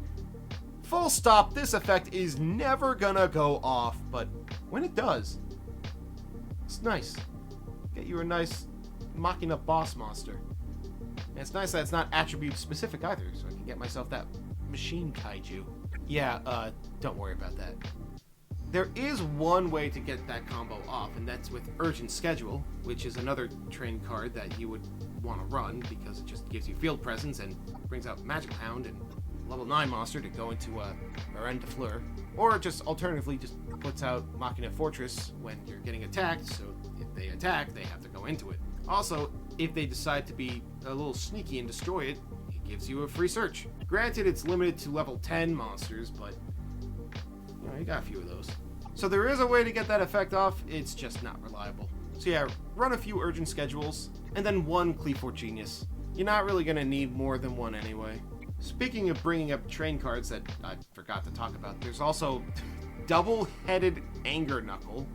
[SPEAKER 2] Full stop, this effect is never gonna go off, but when it does, it's nice. Get you a nice Machina boss monster. And it's nice that it's not attribute specific either, so I can get myself that machine kaiju. Yeah, don't worry about that. There is one way to get that combo off, and that's with Urgent Schedule, which is another train card that you would want to run because it just gives you field presence and brings out Magic Hound and level 9 monster to go into Marine de Fleur. Or just alternatively just puts out Machina Fortress when you're getting attacked, so if they attack, they have to go into it. Also, if they decide to be a little sneaky and destroy it, it gives you a free search. Granted, it's limited to level 10 monsters, but you know, you got a few of those. So there is a way to get that effect off, it's just not reliable. So yeah, run a few Urgent Schedules, and then 1 Cleafort Genius. You're not really going to need more than 1 anyway. Speaking of bringing up train cards that I forgot to talk about, there's also Double-Headed Anger Knuckle,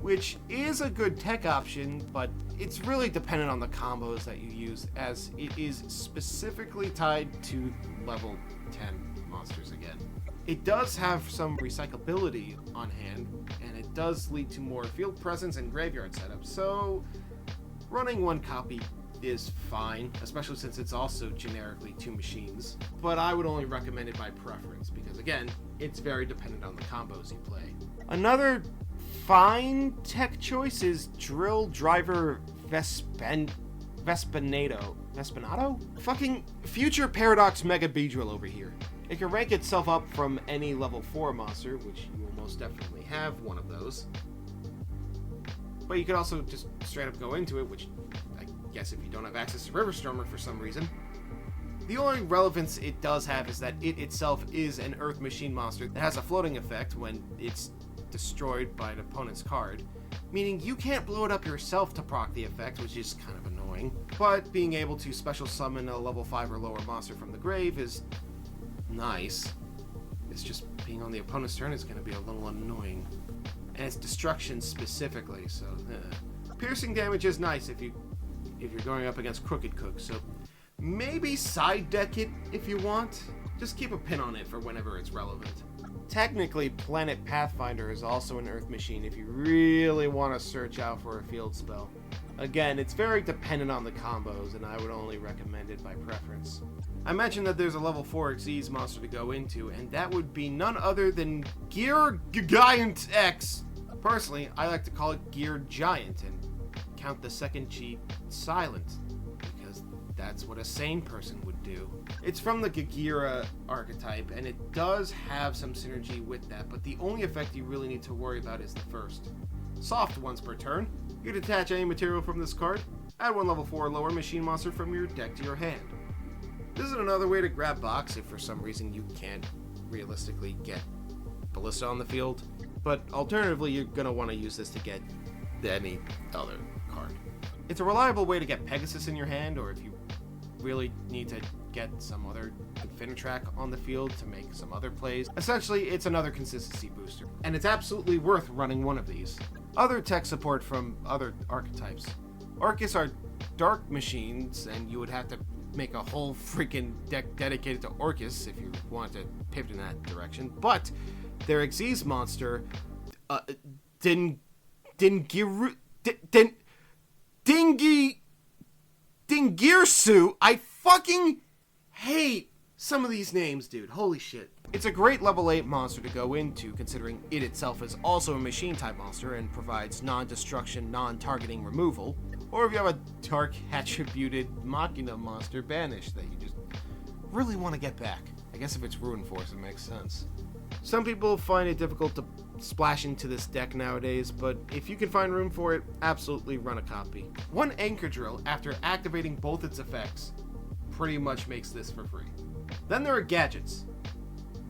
[SPEAKER 2] which is a good tech option, but it's really dependent on the combos that you use, as it is specifically tied to level 10 monsters again. It does have some recyclability on hand, and it does lead to more field presence and graveyard setup, so running 1 copy is fine, especially since it's also generically 2 machines. But I would only recommend it by preference, because again, it's very dependent on the combos you play. Another fine tech choice is Drill Driver Vespinato? Fucking Future Paradox Mega Beedrill over here. It can rank itself up from any level 4 monster, which you will most definitely have one of those. But you could also just straight up go into it, which I guess if you don't have access to Riverstormer for some reason. The only relevance it does have is that it itself is an Earth Machine monster that has a floating effect when it's destroyed by an opponent's card, meaning you can't blow it up yourself to proc the effect, which is kind of annoying. But being able to special summon a level 5 or lower monster from the grave is nice. It's just being on the opponent's turn is going to be a little annoying. And it's destruction specifically, so piercing damage is nice if you're going up against Crooked Cook, so maybe side deck it if you want. Just keep a pin on it for whenever it's relevant. Technically, Planet Pathfinder is also an Earth Machine if you really want to search out for a field spell. Again, it's very dependent on the combos, and I would only recommend it by preference. I mentioned that there's a level 4 Xyz monster to go into, and that would be none other than Gear Giant X. Personally, I like to call it Gear Giant, and count the second G silent, because that's what a sane person would do. It's from the Gagira archetype, and it does have some synergy with that, but the only effect you really need to worry about is the first. Soft once per turn, you detach any material from this card, add 1 level 4 or lower machine monster from your deck to your hand. This is another way to grab box if for some reason you can't realistically get Ballista on the field, but alternatively you're going to want to use this to get any other card. It's a reliable way to get Pegasus in your hand, or if you really need to get some other Infinitrack on the field to make some other plays. Essentially, it's another consistency booster, and it's absolutely worth running one of these. Other tech support from other archetypes. Arcus are dark machines, and you would have to make a whole freaking deck dedicated to Orcus if you want to pivot in that direction. But their Xyz monster, Dingirsu. I fucking hate some of these names, dude. Holy shit. It's a great level 8 monster to go into, considering it itself is also a machine-type monster and provides non-destruction, non-targeting removal. Or if you have a dark attributed Machina monster banished that you just really want to get back. I guess if it's Ruin Force, it makes sense. Some people find it difficult to splash into this deck nowadays, but if you can find room for it, absolutely run a copy. One Anchor Drill, after activating both its effects, pretty much makes this for free. Then there are gadgets.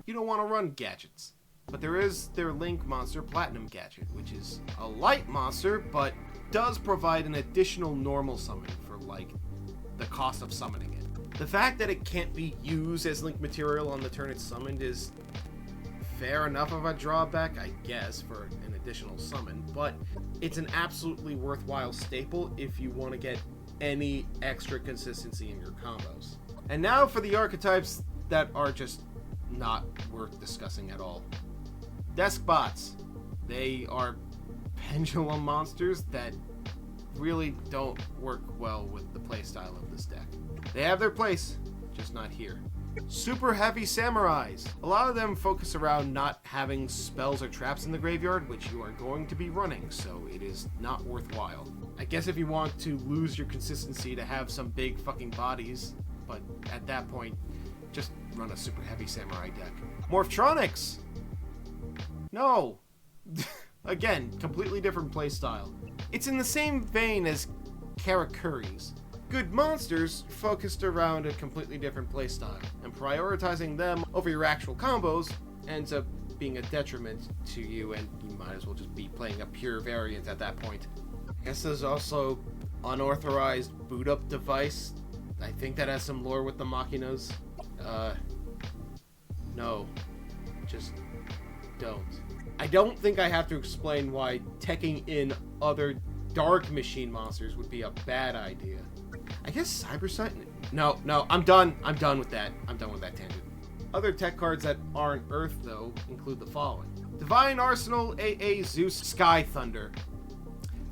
[SPEAKER 2] You don't want to run gadgets. But there is their Link monster Platinum gadget, which is a light monster, but does provide an additional normal summon for, like, the cost of summoning it. The fact that it can't be used as Link material on the turn it's summoned is fair enough of a drawback, I guess, for an additional summon, but it's an absolutely worthwhile staple if you want to get any extra consistency in your combos. And now for the archetypes that are just not worth discussing at all. Desk bots. They are pendulum monsters that really don't work well with the playstyle of this deck. They have their place, just not here. Super heavy samurais. A lot of them focus around not having spells or traps in the graveyard, which you are going to be running, so it is not worthwhile. I guess if you want to lose your consistency to have some big fucking bodies, but at that point, just run a super heavy samurai deck. Morphtronics! No! Again, completely different playstyle. It's in the same vein as Karakuris. Good monsters focused around a completely different playstyle, and prioritizing them over your actual combos ends up being a detriment to you, and you might as well just be playing a pure variant at that point. I guess there's also unauthorized boot up device. I think that has some lore with the Machinas. No. Just don't. I don't think I have to explain why teching in other dark machine monsters would be a bad idea. I guess Cybersight? No, I'm done. I'm done with that. I'm done with that tangent. Other tech cards that aren't Earth, though, include the following. Divine Arsenal, AA Zeus, Sky Thunder.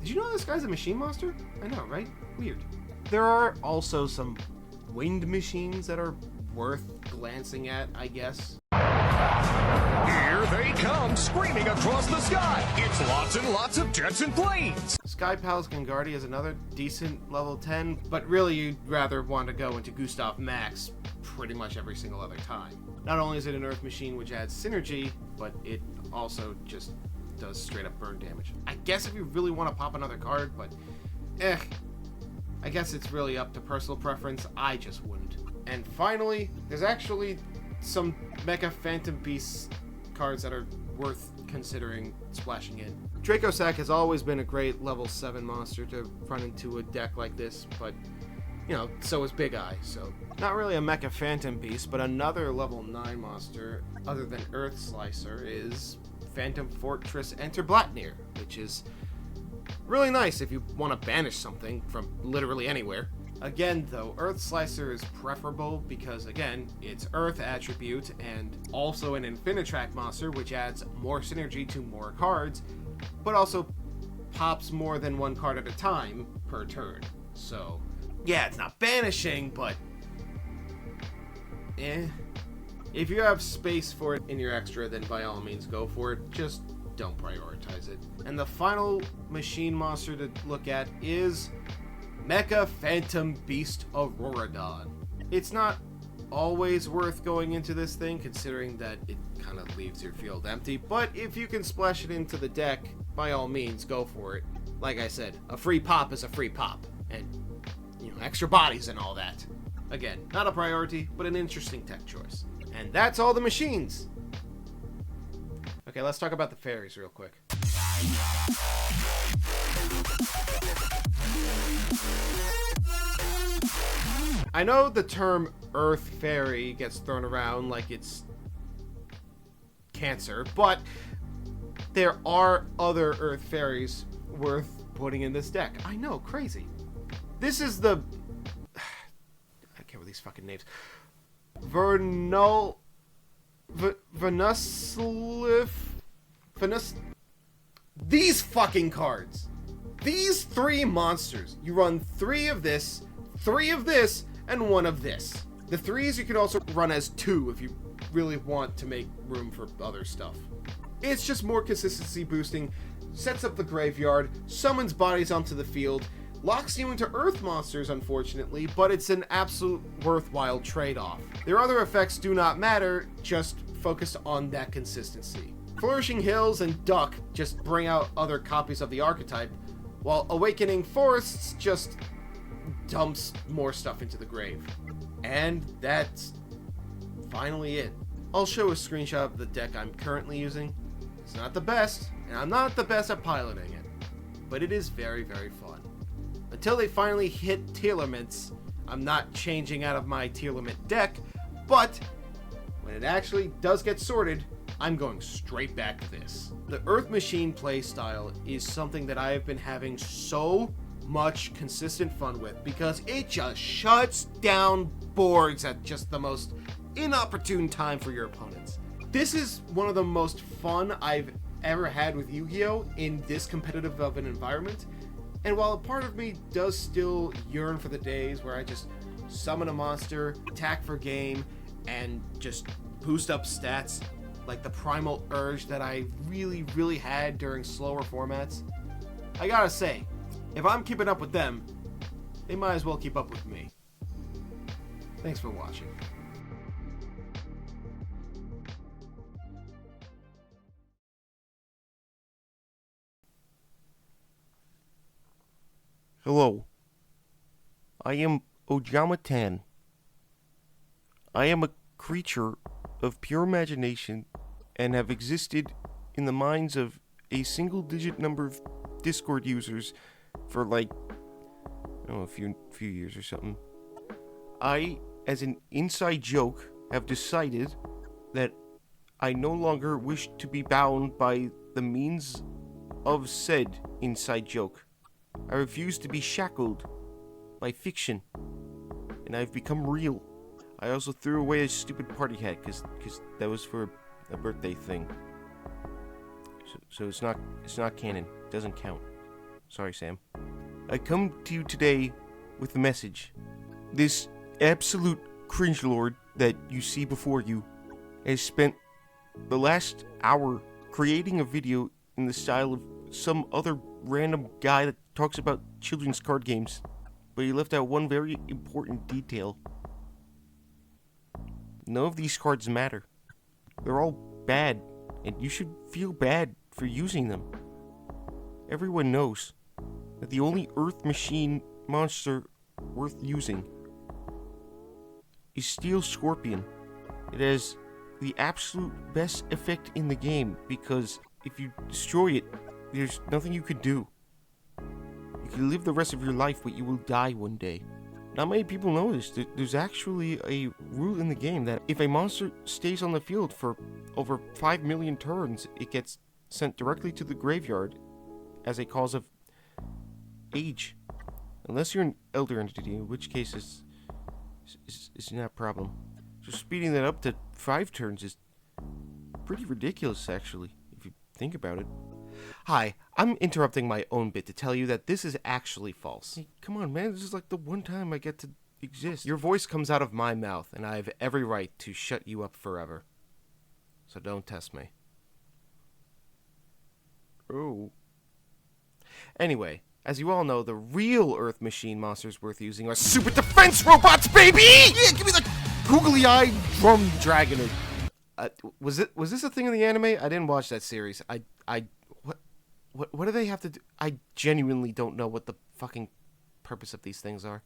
[SPEAKER 2] Did you know this guy's a machine monster? I know, right? Weird. There are also some winged machines that are worth glancing at, I guess.
[SPEAKER 5] Here they come, screaming across the sky. It's lots and lots of jets and planes.
[SPEAKER 2] Sky Palace Gangardi is another decent level 10, but really you'd rather want to go into Gustav Max pretty much every single other time. Not only is it an Earth machine which adds synergy, but it also just does straight up burn damage. I guess if you really want to pop another card, but I guess it's really up to personal preference. I just wouldn't. And finally, there's actually some Mecha Phantom Beasts cards that are worth considering splashing in. Dracosac has always been a great level 7 monster to run into a deck like this, but, you know, so is Big Eye, so not really a Mecha Phantom Beast, but another level 9 monster other than Earth Slicer is Phantom Fortress Enter Blatnir, which is really nice if you want to banish something from literally anywhere. Again, though, Earth Slicer is preferable because, again, it's Earth attribute and also an Infinitrack monster, which adds more synergy to more cards, but also pops more than one card at a time per turn. So, yeah, it's not banishing, but if you have space for it in your extra, then by all means go for it. Just don't prioritize it. And the final machine monster to look at is Mecha Phantom Beast Auroradon. It's not always worth going into this thing, considering that it kind of leaves your field empty, but if you can splash it into the deck, by all means, go for it. Like I said, a free pop is a free pop, and, you know, extra bodies and all that. Again, not a priority, but an interesting tech choice. And that's all the machines! Okay, let's talk about the fairies real quick. I know the term Earth Fairy gets thrown around like it's cancer, but there are other Earth Fairies worth putting in this deck. I know, crazy. This is the... care what these fucking names. Vernal... Venuslif... These fucking cards. These 3 monsters. You run 3 of this, 3 of this, and 1 of this. The 3s you can also run as 2 if you really want to make room for other stuff. It's just more consistency boosting, sets up the graveyard, summons bodies onto the field, locks you into earth monsters unfortunately, but it's an absolute worthwhile trade-off. Their other effects do not matter, just focus on that consistency. Flourishing Hills and Duck just bring out other copies of the archetype, while Awakening Forests just dumps more stuff into the grave. And that's finally it. I'll show a screenshot of the deck I'm currently using. It's not the best, and I'm not the best at piloting it, but it is very, very fun. Until they finally hit Tearlaments, I'm not changing out of my Tearlament deck, but when it actually does get sorted, I'm going straight back to this. The Earth Machine playstyle is something that I have been having so much consistent fun with because it just shuts down boards at just the most inopportune time for your opponents. This is one of the most fun I've ever had with Yu-Gi-Oh! In this competitive of an environment, and while a part of me does still yearn for the days where I just summon a monster, attack for game, and just boost up stats, like the primal urge that I really had during slower formats, I gotta say, if I'm keeping up with them, they might as well keep up with me. Thanks for watching.
[SPEAKER 6] Hello. I am Ojamatan. I am a creature of pure imagination and have existed in the minds of a single-digit number of Discord users for like, I don't know, a few years or something. I, as an inside joke, have decided that I no longer wish to be bound by the means of said inside joke. I refuse to be shackled by fiction, and I've become real. I also threw away a stupid party hat because that was for a birthday thing. So it's not canon. It doesn't count. Sorry, Sam. I come to you today with a message. This absolute cringelord that you see before you has spent the last hour creating a video in the style of some other random guy that talks about children's card games, but he left out one very important detail. None of these cards matter. They're all bad, and you should feel bad for using them. Everyone knows that the only Earth Machine monster worth using is Steel Scorpion. It has the absolute best effect in the game because if you destroy it, there's nothing you could do. You can live the rest of your life, but you will die one day. Not many people know this. There's actually a rule in the game that if a monster stays on the field for over 5 million turns, it gets sent directly to the graveyard as a cause of age. Unless you're an elder entity, in which case it's not a problem. So speeding that up to 5 turns is pretty ridiculous, actually, if you think about it. Hi, I'm interrupting my own bit to tell you that this is actually false. Hey, come on, man, this is like the one time I get to exist. Your voice comes out of my mouth, and I have every right to shut you up forever. So don't test me. Oh. Anyway, as you all know, the real Earth Machine monsters worth using are super defense robots, baby! Yeah, give me the googly-eyed drum dragon. Was this a thing in the anime? I didn't watch that series. What do they have to do? I genuinely don't know what the fucking purpose of these things are.